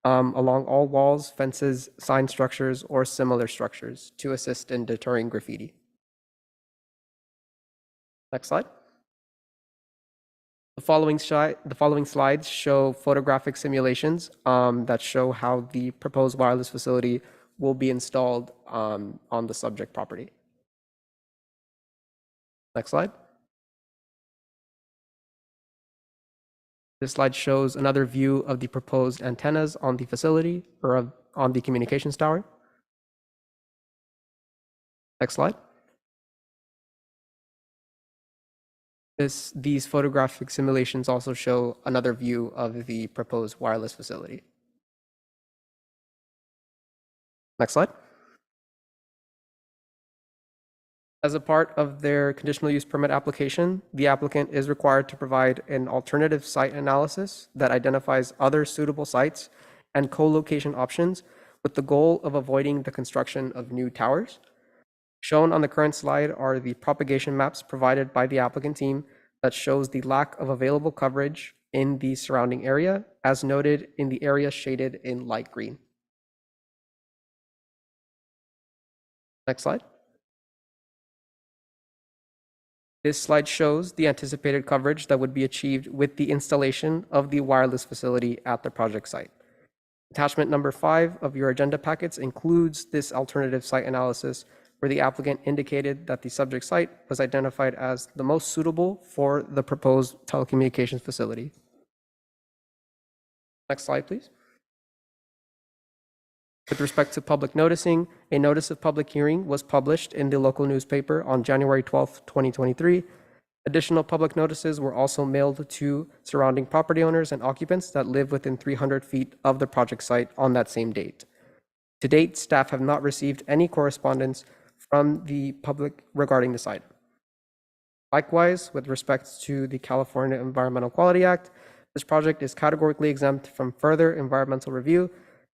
along all walls, fences, sign structures, or similar structures to assist in deterring graffiti. Next slide. The following slides show photographic simulations that show how the proposed wireless facility will be installed on the subject property. Next slide. This slide shows another view of the proposed antennas on the facility or on the communications tower. Next slide. These photographic simulations also show another view of the proposed wireless facility. Next slide. As a part of their conditional use permit application, the applicant is required to provide an alternative site analysis that identifies other suitable sites and co-location options with the goal of avoiding the construction of new towers. Shown on the current slide are the propagation maps provided by the applicant team that shows the lack of available coverage in the surrounding area, as noted in the area shaded in light green. Next slide. This slide shows the anticipated coverage that would be achieved with the installation of the wireless facility at the project site. Attachment number 5 of your agenda packets includes this alternative site analysis where the applicant indicated that the subject site was identified as the most suitable for the proposed telecommunications facility. Next slide, please. With respect to public noticing, a notice of public hearing was published in the local newspaper on January 12, 2023. Additional public notices were also mailed to surrounding property owners and occupants that live within 300 feet of the project site on that same date. To date, staff have not received any correspondence from the public regarding this item. Likewise, with respect to the California Environmental Quality Act, this project is categorically exempt from further environmental review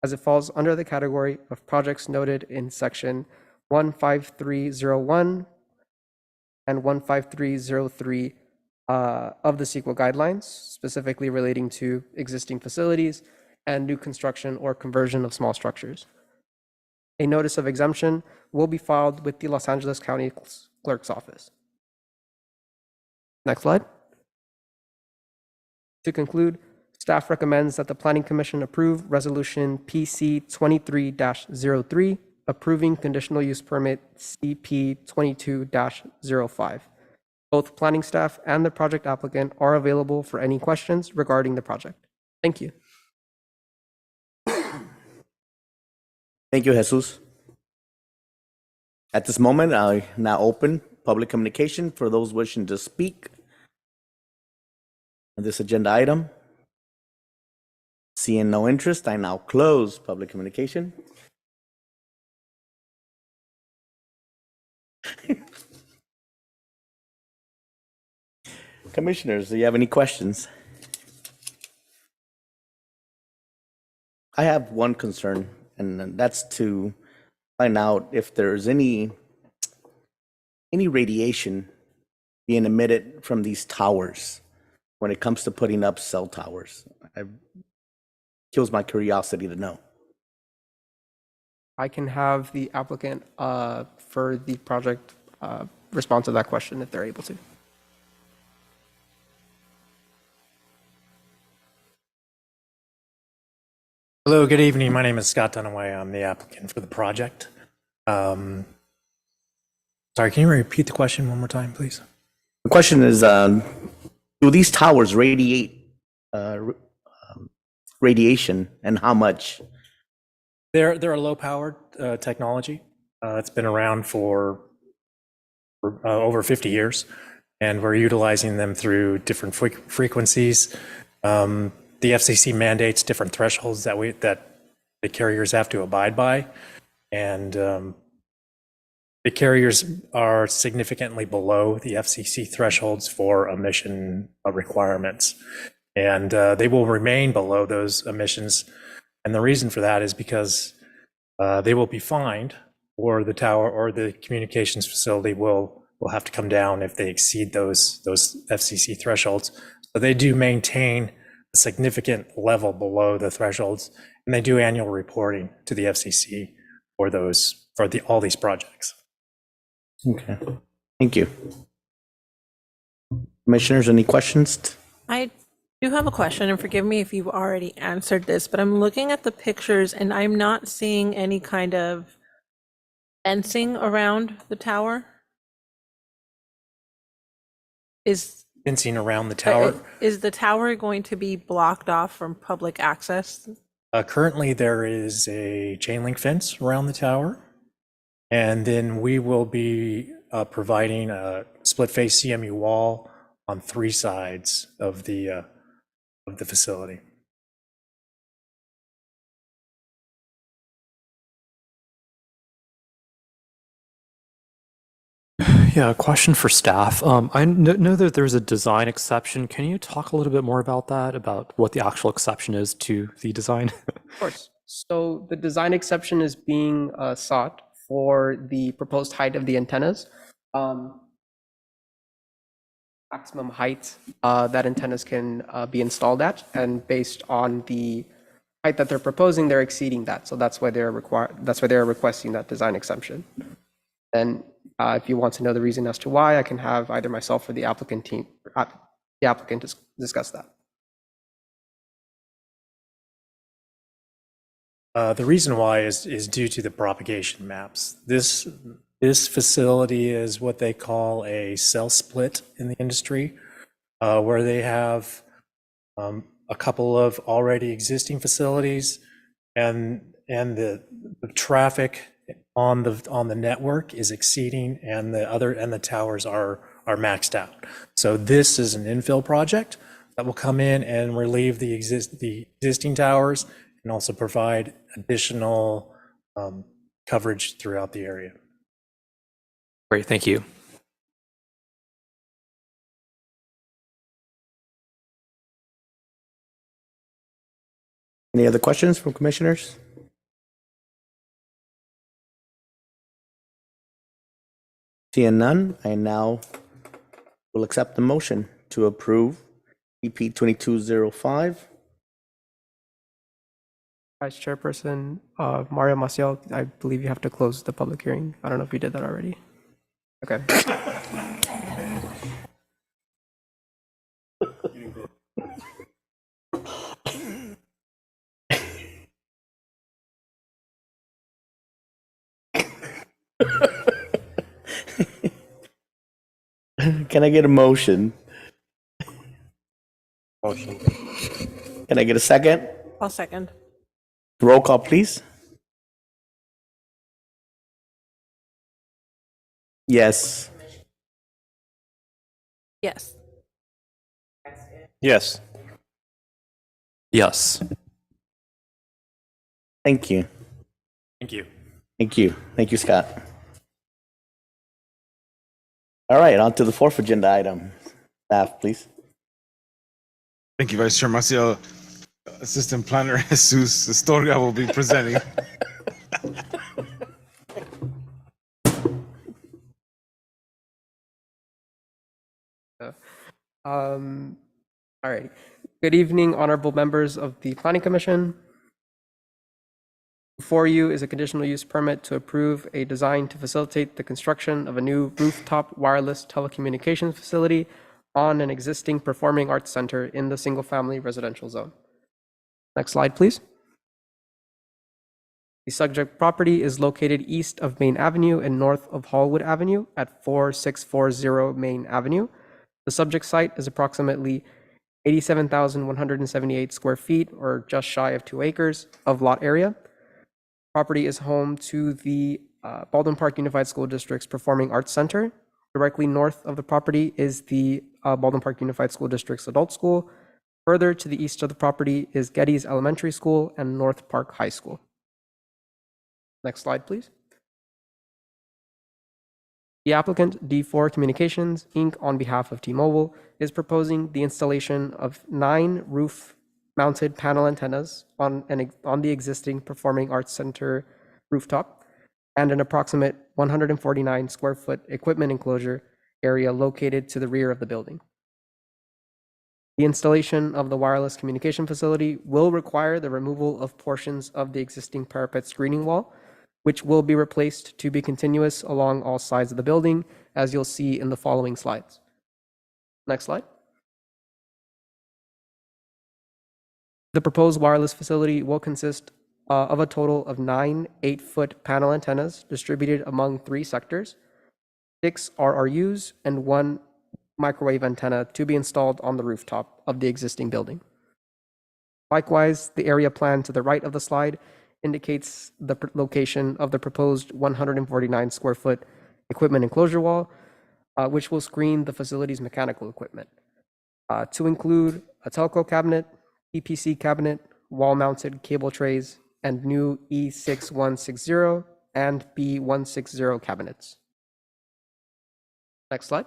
as it falls under the category of projects noted in section 15301 and 15303 of the CEQA guidelines, specifically relating to existing facilities and new construction or conversion of small structures. A notice of exemption will be filed with the Los Angeles County Clerk's Office. Next slide. To conclude, staff recommends that the Planning Commission approve Resolution PC 23-03 approving conditional use permit CP 22-05. Both planning staff and the project applicant are available for any questions regarding the project. Thank you. Thank you, Jesus. At this moment, I now open public communication for those wishing to speak on this agenda item. Seeing no interest, I now close public communication. Commissioners, do you have any questions? I have one concern, and that's to find out if there's any radiation being emitted from these towers when it comes to putting up cell towers. It kills my curiosity to know. I can have the applicant for the project respond to that question if they're able to. Hello, good evening. My name is Scott Dunaway. I'm the applicant for the project. Sorry, can you repeat the question one more time, please? The question is, do these towers radiate radiation, and how much? They're a low-powered technology. It's been around for over 50 years, and we're utilizing them through different frequencies. The FCC mandates different thresholds that the carriers have to abide by, and the carriers are significantly below the FCC thresholds for emission requirements, and they will remain below those emissions. And the reason for that is because they will be fined, or the tower or the communications facility will have to come down if they exceed those FCC thresholds. So they do maintain a significant level below the thresholds, and they do annual reporting to the FCC for all these projects. Okay, thank you. Commissioners, any questions? I do have a question, and forgive me if you've already answered this, but I'm looking at the pictures and I'm not seeing any kind of fencing around the tower. Fencing around the tower? Is the tower going to be blocked off from public access? Currently, there is a chain link fence around the tower, and then we will be providing a split face CMU wall on 3 sides of the facility. Yeah, a question for staff. I know that there's a design exception. Can you talk a little bit more about that, about what the actual exception is to the design? Of course. So the design exception is being sought for the proposed height of the antennas. Maximum height that antennas can be installed at, and based on the height that they're proposing, they're exceeding that. So that's why they're requesting that design exemption. And if you want to know the reason as to why, I can have either myself or the applicant discuss that. The reason why is due to the propagation maps. This facility is what they call a cell split in the industry, where they have a couple of already existing facilities, and the traffic on the network is exceeding, and the towers are maxed out. So this is an infill project that will come in and relieve the existing towers, and also provide additional coverage throughout the area. Great, thank you. Any other questions from commissioners? Seeing none, I now will accept the motion to approve EP 2205. Vice Chairperson Mario Maciel, I believe you have to close the public hearing. I don't know if you did that already. Okay. Can I get a motion? Motion. Can I get a second? I'll second. Roll call, please. Yes. Yes. Yes. Yes. Thank you. Thank you. Thank you. Thank you, Scott. All right, on to the fourth agenda item. Staff, please. Thank you, Vice Chair Maciel. Assistant Planner Jesus Historia will be presenting. All right. Good evening, honorable members of the Planning Commission. Before you is a conditional use permit to approve a design to facilitate the construction of a new rooftop wireless telecommunications facility on an existing performing arts center in the single-family residential zone. Next slide, please. The subject property is located east of Main Avenue and north of Hallwood Avenue at 4640 Main Avenue. The subject site is approximately 87,178 square feet, or just shy of 2 acres of lot area. Property is home to the Baldwin Park Unified School District's Performing Arts Center. Directly north of the property is the Baldwin Park Unified School District's Adult School. Further to the east of the property is Getty's Elementary School and North Park High School. Next slide, please. The applicant, D4 Communications, Inc., on behalf of T-Mobile, is proposing the installation of 9 roof-mounted panel antennas on the existing Performing Arts Center rooftop and an approximate 149 square foot equipment enclosure area located to the rear of the building. The installation of the wireless communication facility will require the removal of portions of the existing parapet screening wall, which will be replaced to be continuous along all sides of the building, as you'll see in the following slides. Next slide. The proposed wireless facility will consist of a total of 9 8-foot panel antennas distributed among 3 sectors, 6 RRUs, and 1 microwave antenna to be installed on the rooftop of the existing building. Likewise, the area plan to the right of the slide indicates the location of the proposed 149 square foot equipment enclosure wall, which will screen the facility's mechanical equipment, to include a telco cabinet, EPC cabinet, wall-mounted cable trays, and new E6160 and B160 cabinets. Next slide.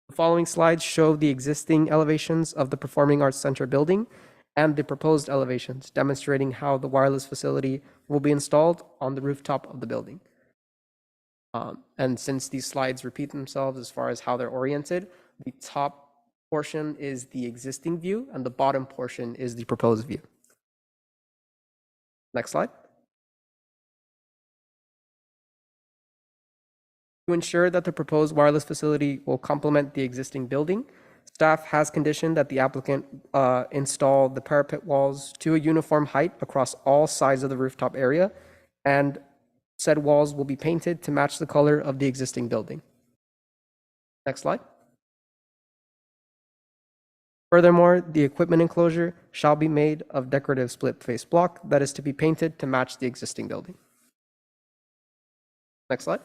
The following slides show the existing elevations of the Performing Arts Center building and the proposed elevations, demonstrating how the wireless facility will be installed on the rooftop of the building. And since these slides repeat themselves as far as how they're oriented, the top portion is the existing view and the bottom portion is the proposed view. Next slide. To ensure that the proposed wireless facility will complement the existing building, staff has conditioned that the applicant install the parapet walls to a uniform height across all sides of the rooftop area, and said walls will be painted to match the color of the existing building. Next slide. Furthermore, the equipment enclosure shall be made of decorative split-face block that is to be painted to match the existing building. Next slide.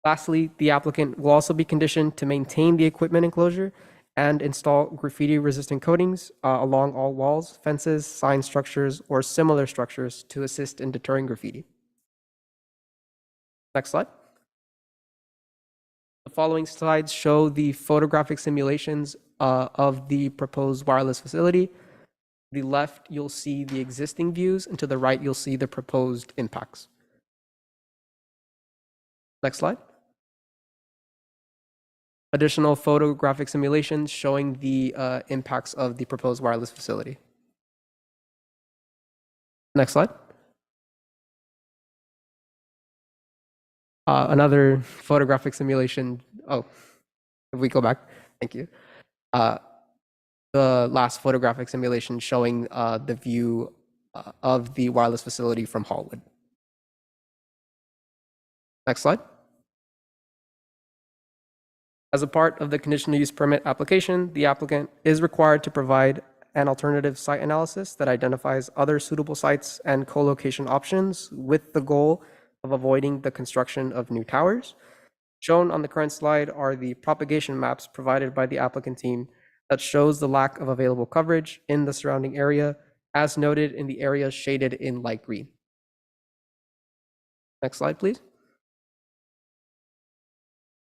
Lastly, the applicant will also be conditioned to maintain the equipment enclosure and install graffiti-resistant coatings along all walls, fences, sign structures, or similar structures to assist in deterring graffiti. Next slide. The following slides show the photographic simulations of the proposed wireless facility. To the left, you'll see the existing views, and to the right, you'll see the proposed impacts. Next slide. Additional photographic simulations showing the impacts of the proposed wireless facility. Next slide. Another photographic simulation. Oh, if we go back, thank you. The last photographic simulation showing the view of the wireless facility from Hallwood. Next slide. As a part of the conditional use permit application, the applicant is required to provide an alternative site analysis that identifies other suitable sites and co-location options with the goal of avoiding the construction of new towers. Shown on the current slide are the propagation maps provided by the applicant team that shows the lack of available coverage in the surrounding area, as noted in the areas shaded in light green. Next slide, please.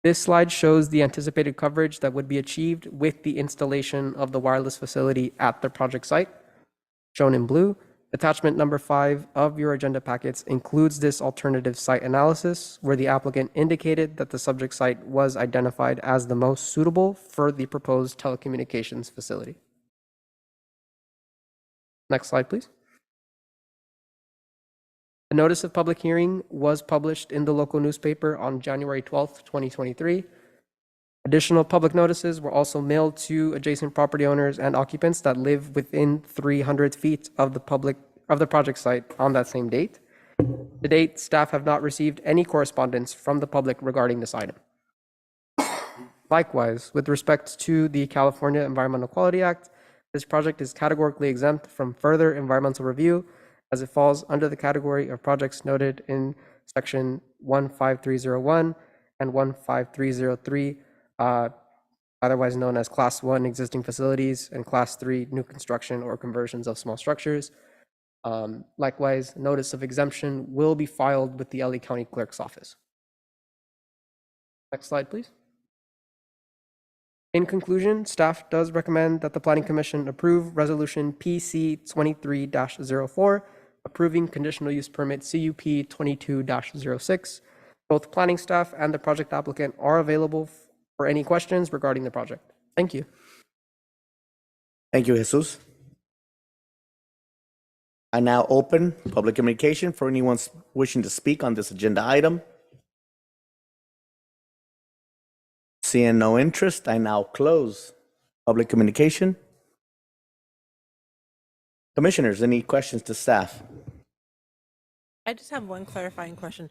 This slide shows the anticipated coverage that would be achieved with the installation of the wireless facility at the project site. Shown in blue, attachment number 5 of your agenda packets includes this alternative site analysis, where the applicant indicated that the subject site was identified as the most suitable for the proposed telecommunications facility. Next slide, please. A notice of public hearing was published in the local newspaper on January 12th, 2023. Additional public notices were also mailed to adjacent property owners and occupants that live within 300 feet of the project site on that same date. To date, staff have not received any correspondence from the public regarding this item. Likewise, with respect to the California Environmental Quality Act, this project is categorically exempt from further environmental review, as it falls under the category of projects noted in section 15301 and 15303, otherwise known as Class 1 existing facilities and Class 3 new construction or conversions of small structures. Likewise, notice of exemption will be filed with the LA County Clerk's Office. Next slide, please. In conclusion, staff does recommend that the Planning Commission approve Resolution PC 23-04, approving conditional use permit CUP 22-06. Both planning staff and the project applicant are available for any questions regarding the project. Thank you. Thank you, Jesus. I now open public communication for anyone wishing to speak on this agenda item. Seeing no interest, I now close public communication. Commissioners, any questions to staff? I just have one clarifying question.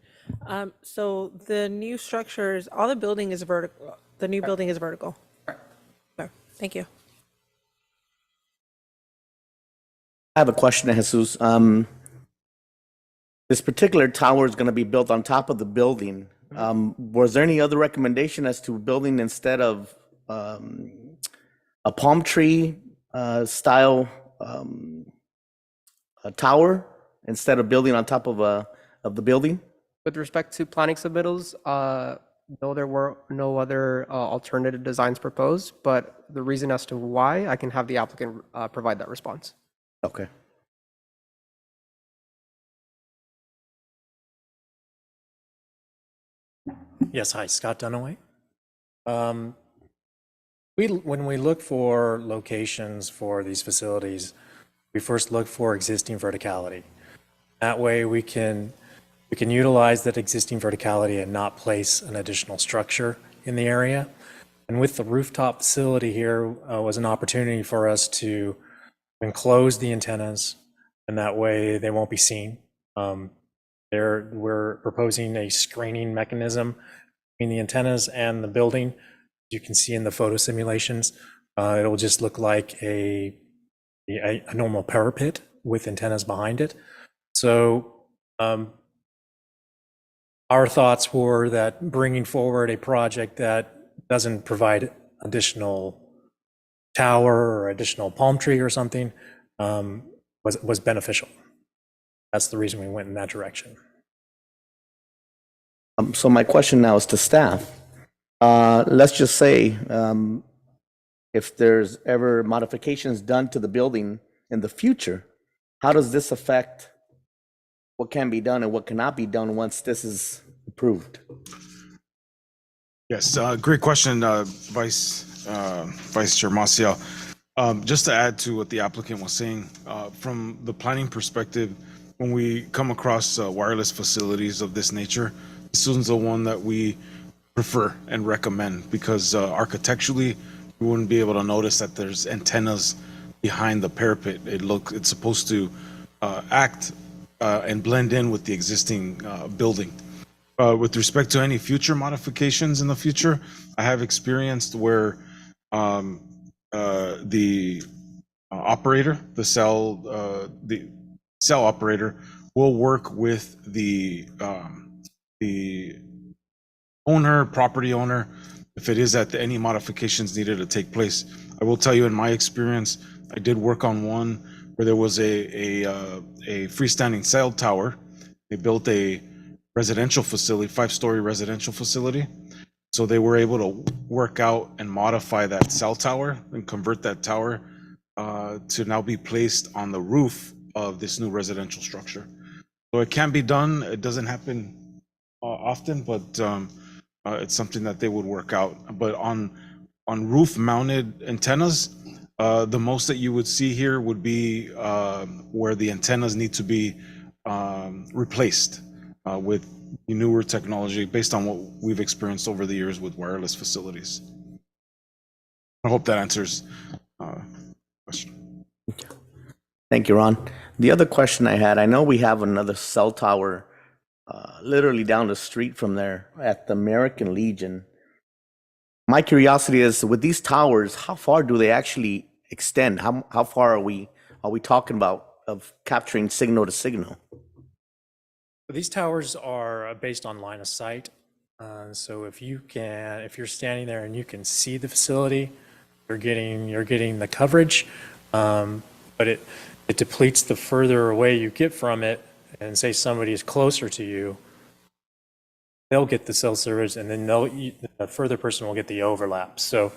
So the new structures, all the building is vertical. The new building is vertical. Okay, thank you. I have a question, Jesus. This particular tower is going to be built on top of the building. Was there any other recommendation as to building instead of a palm tree style a tower instead of building on top of the building? With respect to planning submittals, no, there were no other alternative designs proposed, but the reason as to why, I can have the applicant provide that response. Okay. Yes, hi, Scott Dunaway. When we look for locations for these facilities, we first look for existing verticality. That way we can utilize that existing verticality and not place an additional structure in the area. And with the rooftop facility here was an opportunity for us to enclose the antennas, and that way they won't be seen. We're proposing a screening mechanism between the antennas and the building. You can see in the photo simulations, it'll just look like a normal parapet with antennas behind it. So our thoughts were that bringing forward a project that doesn't provide additional tower or additional palm tree or something was beneficial. That's the reason we went in that direction. So my question now is to staff. Let's just say if there's ever modifications done to the building in the future, how does this affect what can be done and what cannot be done once this is approved? Yes, great question, Vice Chair Maciel. Just to add to what the applicant was saying, from the planning perspective, when we come across wireless facilities of this nature, this is the one that we prefer and recommend, because architecturally, you wouldn't be able to notice that there's antennas behind the parapet. It's supposed to act and blend in with the existing building. With respect to any future modifications in the future, I have experienced where the operator, the cell operator, will work with the property owner, if it is that any modifications needed to take place. I will tell you, in my experience, I did work on one where there was a freestanding cell tower. They built a residential facility, 5-story residential facility. So they were able to work out and modify that cell tower and convert that tower to now be placed on the roof of this new residential structure. So it can be done. It doesn't happen often, but it's something that they would work out. But on roof-mounted antennas, the most that you would see here would be where the antennas need to be replaced with newer technology based on what we've experienced over the years with wireless facilities. I hope that answers the question. Thank you, Ron. The other question I had, I know we have another cell tower literally down the street from there at the American Legion. My curiosity is, with these towers, how far do they actually extend? How far are we talking about of capturing signal to signal? These towers are based on line of sight. So if you're standing there and you can see the facility, you're getting the coverage. But it depletes the further away you get from it. And say somebody is closer to you, they'll get the cell service, and then the further person will get the overlap. So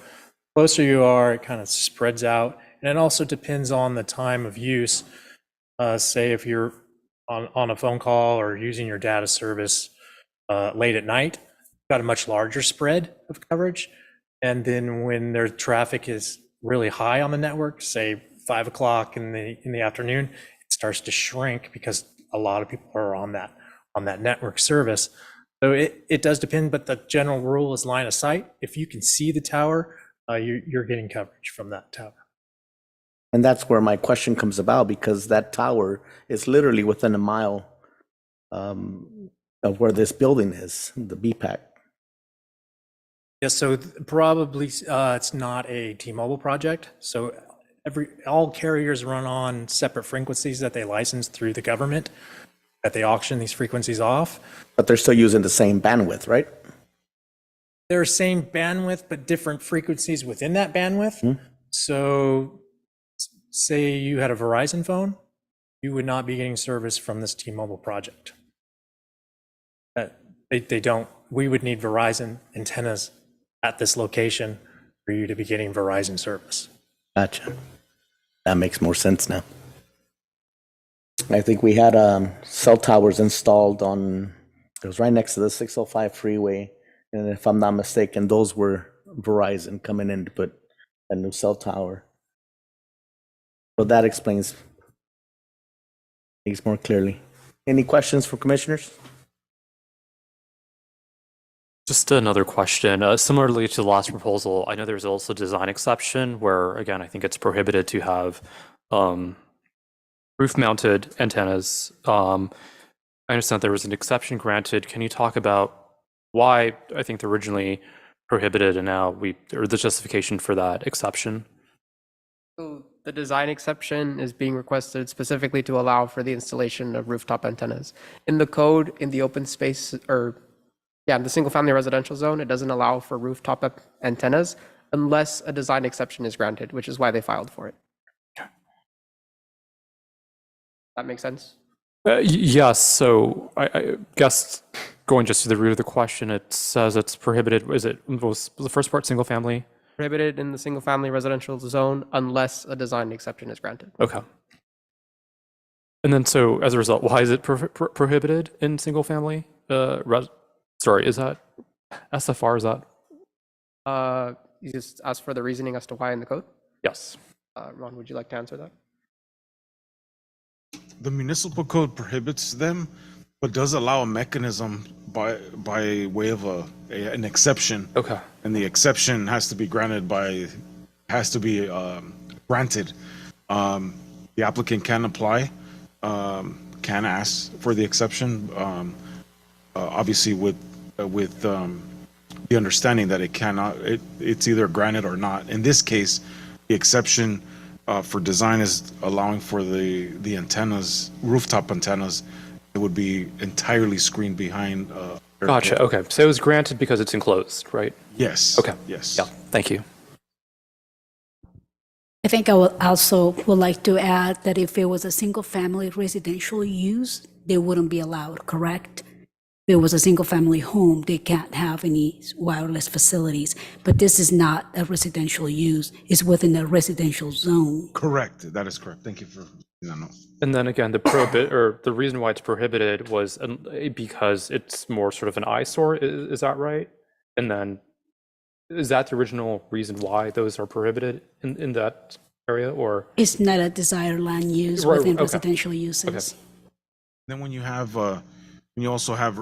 closer you are, it kind of spreads out. And it also depends on the time of use. Say if you're on a phone call or using your data service late at night, you've got a much larger spread of coverage. And then when their traffic is really high on the network, say 5 o'clock in the afternoon, it starts to shrink because a lot of people are on that network service. So it does depend, but the general rule is line of sight. If you can see the tower, you're getting coverage from that tower. And that's where my question comes about, because that tower is literally within a mile of where this building is, the BPAC. Yeah, so probably it's not a T-Mobile project. So all carriers run on separate frequencies that they license through the government, that they auction these frequencies off. But they're still using the same bandwidth, right? They're same bandwidth, but different frequencies within that bandwidth. Mm-hmm. So say you had a Verizon phone, you would not be getting service from this T-Mobile project. They don't. We would need Verizon antennas at this location for you to be getting Verizon service. Gotcha. That makes more sense now. I think we had cell towers installed it was right next to the 605 freeway. And if I'm not mistaken, those were Verizon coming in to put a new cell tower. So that explains things more clearly. Any questions for commissioners? Just another question. Similarly to the last proposal, I know there's also a design exception where, again, I think it's prohibited to have roof-mounted antennas. I understand there was an exception granted. Can you talk about why I think they're originally prohibited and now or the justification for that exception? So the design exception is being requested specifically to allow for the installation of rooftop antennas. In the code, in the open space, in the single-family residential zone, it doesn't allow for rooftop antennas unless a design exception is granted, which is why they filed for it. That makes sense? Yes. So I guess going just to the root of the question, it says it's prohibited. Was the first part single family? Prohibited in the single-family residential zone unless a design exception is granted. Okay. And then, so as a result, why is it prohibited in single family? Sorry, is that SFR? Is that? You just asked for the reasoning as to why in the code? Yes. Ron, would you like to answer that? The municipal code prohibits them, but does allow a mechanism by way of an exception. Okay. And the exception has to be granted granted. The applicant can apply, can ask for the exception. obviously with the understanding that it's either granted or not. In this case, the exception for design is allowing for the antennas, rooftop antennas. It would be entirely screened behind. Gotcha. Okay. So it was granted because it's enclosed, right? Yes. Okay. Yes. Yeah. Thank you. I think I would also would like to add that if it was a single-family residential use, they wouldn't be allowed, correct? If it was a single-family home, they can't have any wireless facilities. But this is not a residential use, it's within a residential zone. Correct. That is correct. Thank you for no. And then again, the reason why it's prohibited was because it's more sort of an eyesore. Is that right? And then is that the original reason why those are prohibited in that area, or? It's not a desired land use Right, within okay. residential uses. Then when you also have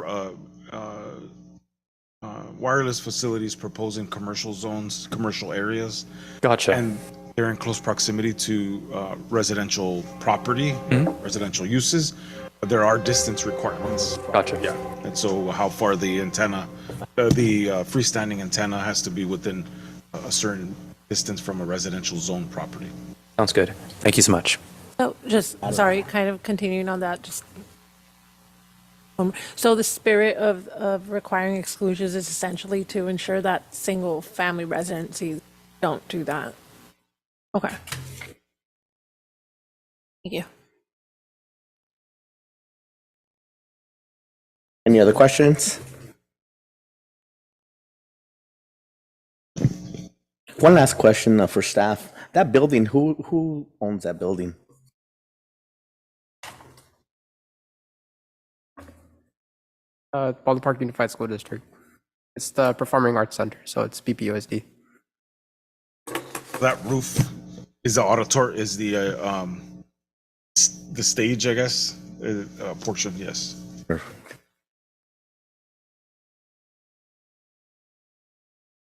wireless facilities proposing commercial zones, commercial areas, Gotcha. and they're in close proximity to residential property, residential uses, there are distance requirements. Gotcha. Yeah, and so how far the antenna, the freestanding antenna has to be within a certain distance from a residential zone property. Sounds good. Thank you so much. Oh, just, sorry, kind of continuing on that, just. So the spirit of requiring exclusions is essentially to ensure that single-family residencies don't do that. Okay. Thank you. Any other questions? One last question for staff. That building, who owns that building? Baldwin Park Unified School District. It's the Performing Arts Center, so it's BPUSD. That roof is the stage, I guess, portion. Yes.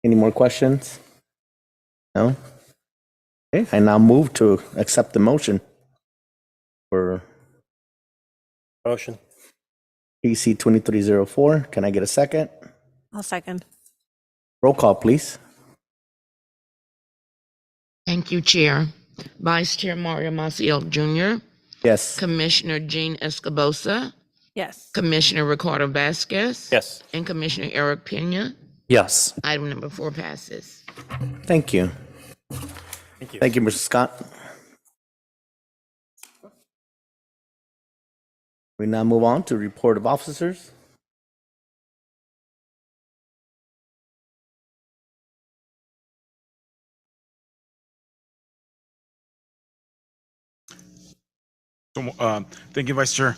Any more questions? No? Okay, I now move to accept the motion for Motion. PC 2304. Can I get a second? I'll second. Roll call, please. Thank you, Chair. Vice Chair Mario Maciel Jr., Yes. Commissioner Jean Escobosa, Yes. Commissioner Ricardo Vasquez. Yes. And Commissioner Eric Pena. Yes. Item number 4 passes. Thank you. Thank you. Thank you, Mr. Scott. We now move on to report of officers. So, thank you, Vice Chair.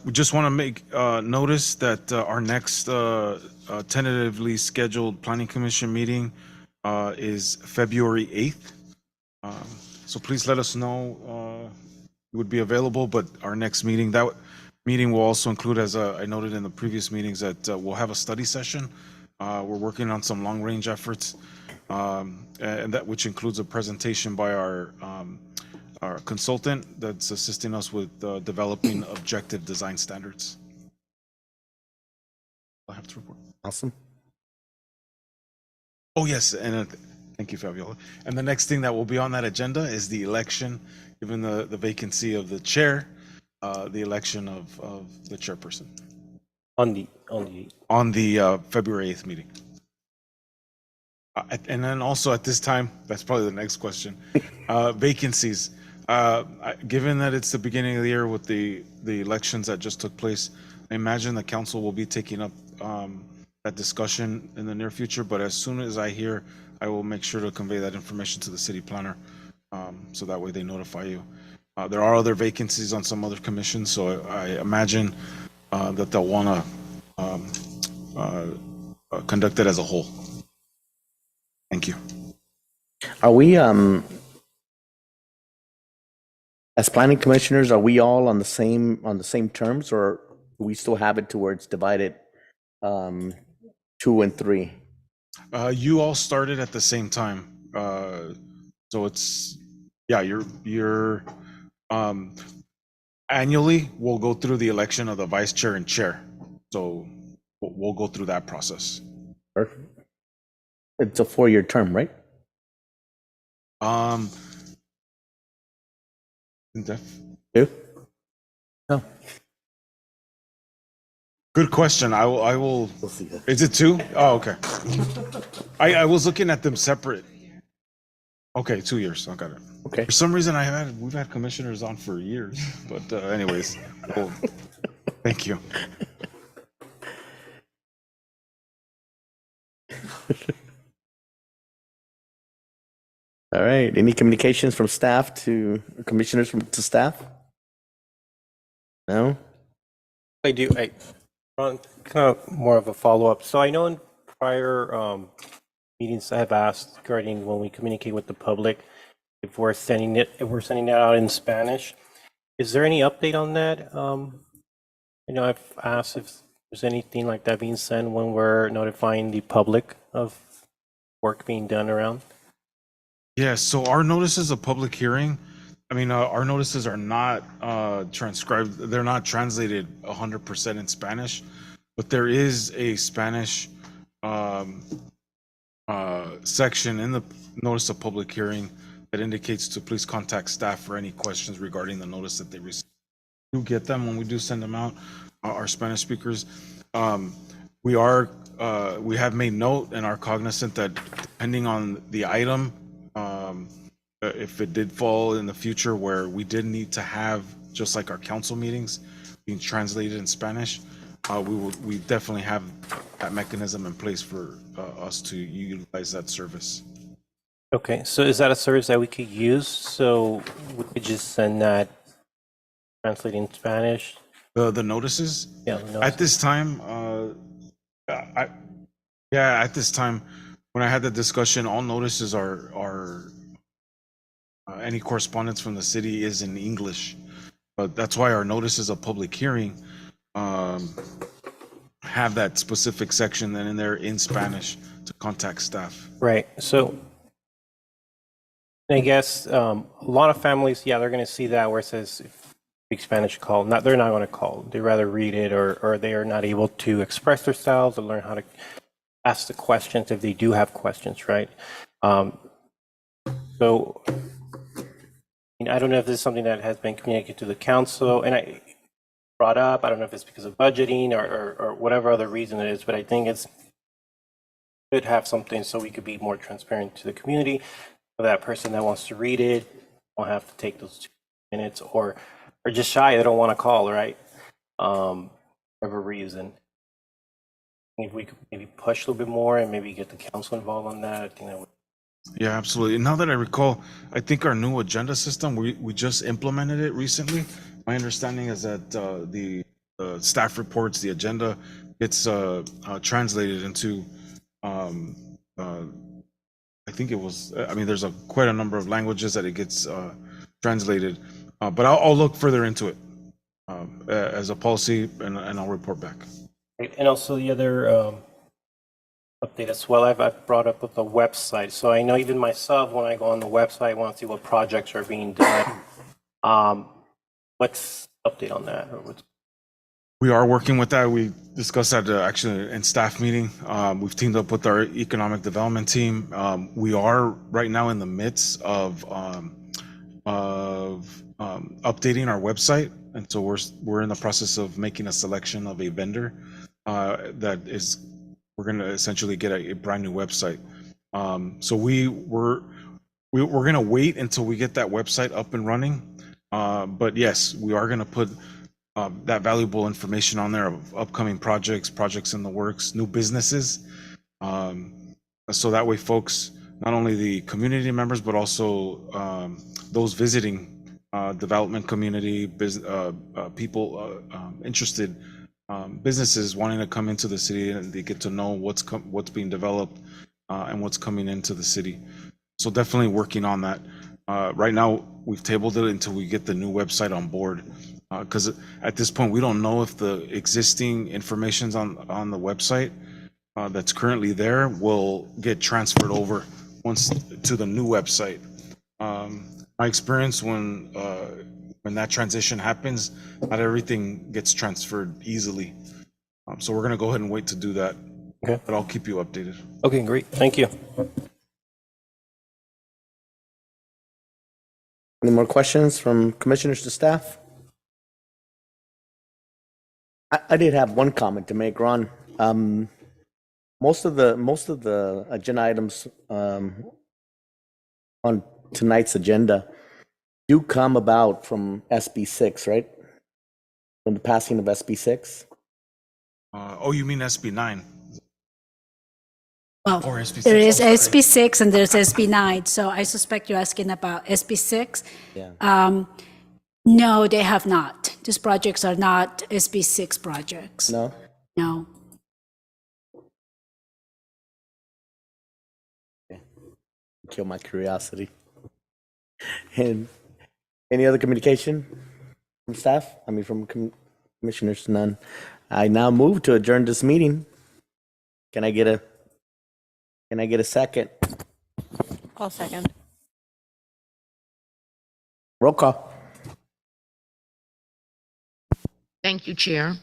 We just want to make notice that our next tentatively scheduled Planning Commission meeting is February 8th. So please let us know it would be available, but our next meeting, that meeting will also include, as I noted in the previous meetings, that we'll have a study session. We're working on some long-range efforts, and that which includes a presentation by our consultant that's assisting us with developing objective design standards. I have to report. Awesome. Oh, yes, and thank you, Fabiola. And the next thing that will be on that agenda is the election, given the vacancy of the chair, the election of the chairperson On the February 8th meeting. And then also at this time, that's probably the next question, vacancies. Given that it's the beginning of the year with the elections that just took place, I imagine the council will be taking up that discussion in the near future, but as soon as I hear, I will make sure to convey that information to the city planner, so that way they notify you. There are other vacancies on some other commissions, so I imagine that they'll want to conduct it as a whole. Thank you. Are we, as planning commissioners, are we all on the same terms, or do we still have it to where it's divided 2 and 3? You all started at the same time, so it's, yeah, you're annually we'll go through the election of the vice chair and chair. So we'll go through that process. Perfect. It's a 4-year term, right? Two? No. Good question. I will. Is it 2? Oh, okay. I was looking at them separate. Okay, 2 years. I got it. Okay. For some reason, we've had commissioners on for years, but anyways, well, thank you. All right. Any communications from staff to commissioners to staff? No? I do. On kind of more of a follow-up. So I know in prior meetings I have asked regarding when we communicate with the public, if we're sending it out in Spanish. Is there any update on that? I've asked if there's anything like that being sent when we're notifying the public of work being done around. Yeah, so our notices of public hearing, our notices are not transcribed, they're not translated 100% in Spanish, but there is a Spanish section in the notice of public hearing that indicates to please contact staff for any questions regarding the notice that they receive. We do get them when we do send them out, our Spanish speakers. We have made note and are cognizant that depending on the item, if it did fall in the future where we did need to have, just like our council meetings, being translated in Spanish, we definitely have that mechanism in place for us to utilize that service. Okay, so is that a service that we could use? So we could just send that translated in Spanish? The notices? Yeah. The notices. At this time, at this time, when I had the discussion, all notices are any correspondence from the city is in English. But that's why our notices of public hearing have that specific section then in there in Spanish to contact staff. Right. So I guess a lot of families, they're going to see that where it says speak Spanish, call. They're not going to call. They rather read it, or they are not able to express themselves or learn how to ask the questions if they do have questions, right? So I don't know if this is something that has been communicated to the council, and I brought up. I don't know if it's because of budgeting or whatever other reason it is, but I think it's good to have something so we could be more transparent to the community. For that person that wants to read it, won't have to take those 2 minutes, or just shy. They don't want to call, right? Whatever reason. If we could maybe push a little bit more and maybe get the council involved on that, I think that would. Yeah, absolutely. Now that I recall, I think our new agenda system, we just implemented it recently. My understanding is that the staff reports, the agenda gets translated into, I think it was, there's quite a number of languages that it gets translated, but I'll look further into it as a policy and I'll report back. And also the other update as well, I've brought up with the website. So I know even myself, when I go on the website, I want to see what projects are being done. What's the update on that? We are working with that. We discussed that actually in staff meeting. We've teamed up with our economic development team. We are right now in the midst of updating our website, and so we're in the process of making a selection of a vendor that is. We're going to essentially get a brand new website. So we're going to wait until we get that website up and running. But yes, we are going to put that valuable information on there of upcoming projects in the works, new businesses. So that way folks, not only the community members, but also those visiting development community, people interested, businesses wanting to come into the city, and they get to know what's being developed and what's coming into the city. So definitely working on that. Right now, we've tabled it until we get the new website on board. Because at this point, we don't know if the existing information's on the website that's currently there will get transferred over once to the new website. My experience when that transition happens, not everything gets transferred easily. So we're going to go ahead and wait to do that. Okay. But I'll keep you updated. Okay, great. Thank you. Any more questions from commissioners to staff? I did have one comment to make, Ron. Most of the agenda items on tonight's agenda do come about from SB 6, right? From the passing of SB 6. Oh, you mean SB 9? Well, Or SB 6, there is I'm sorry. SB 6 and there's SB 9, so I suspect you're asking about SB 6. Yeah. No, they have not. These projects are not SB 6 projects. No? No. Kill my curiosity. And any other communication from staff? I mean, from commissioners? None. I now move to adjourn this meeting. Can I get a second? I'll second. Roll call. Thank you, Chair.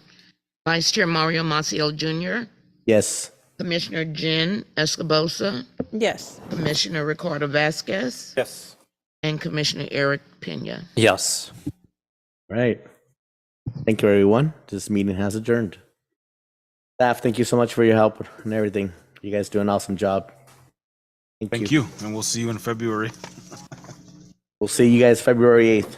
Vice Chair Mario Maciel Jr., Yes. Commissioner Jen Escobosa, Yes. Commissioner Ricardo Vasquez, Yes. and Commissioner Eric Pena. Yes. Right. Thank you, everyone. This meeting has adjourned. Staff, thank you so much for your help and everything. You guys do an awesome job. Thank you. And we'll see you in February. We'll see you guys February 8th.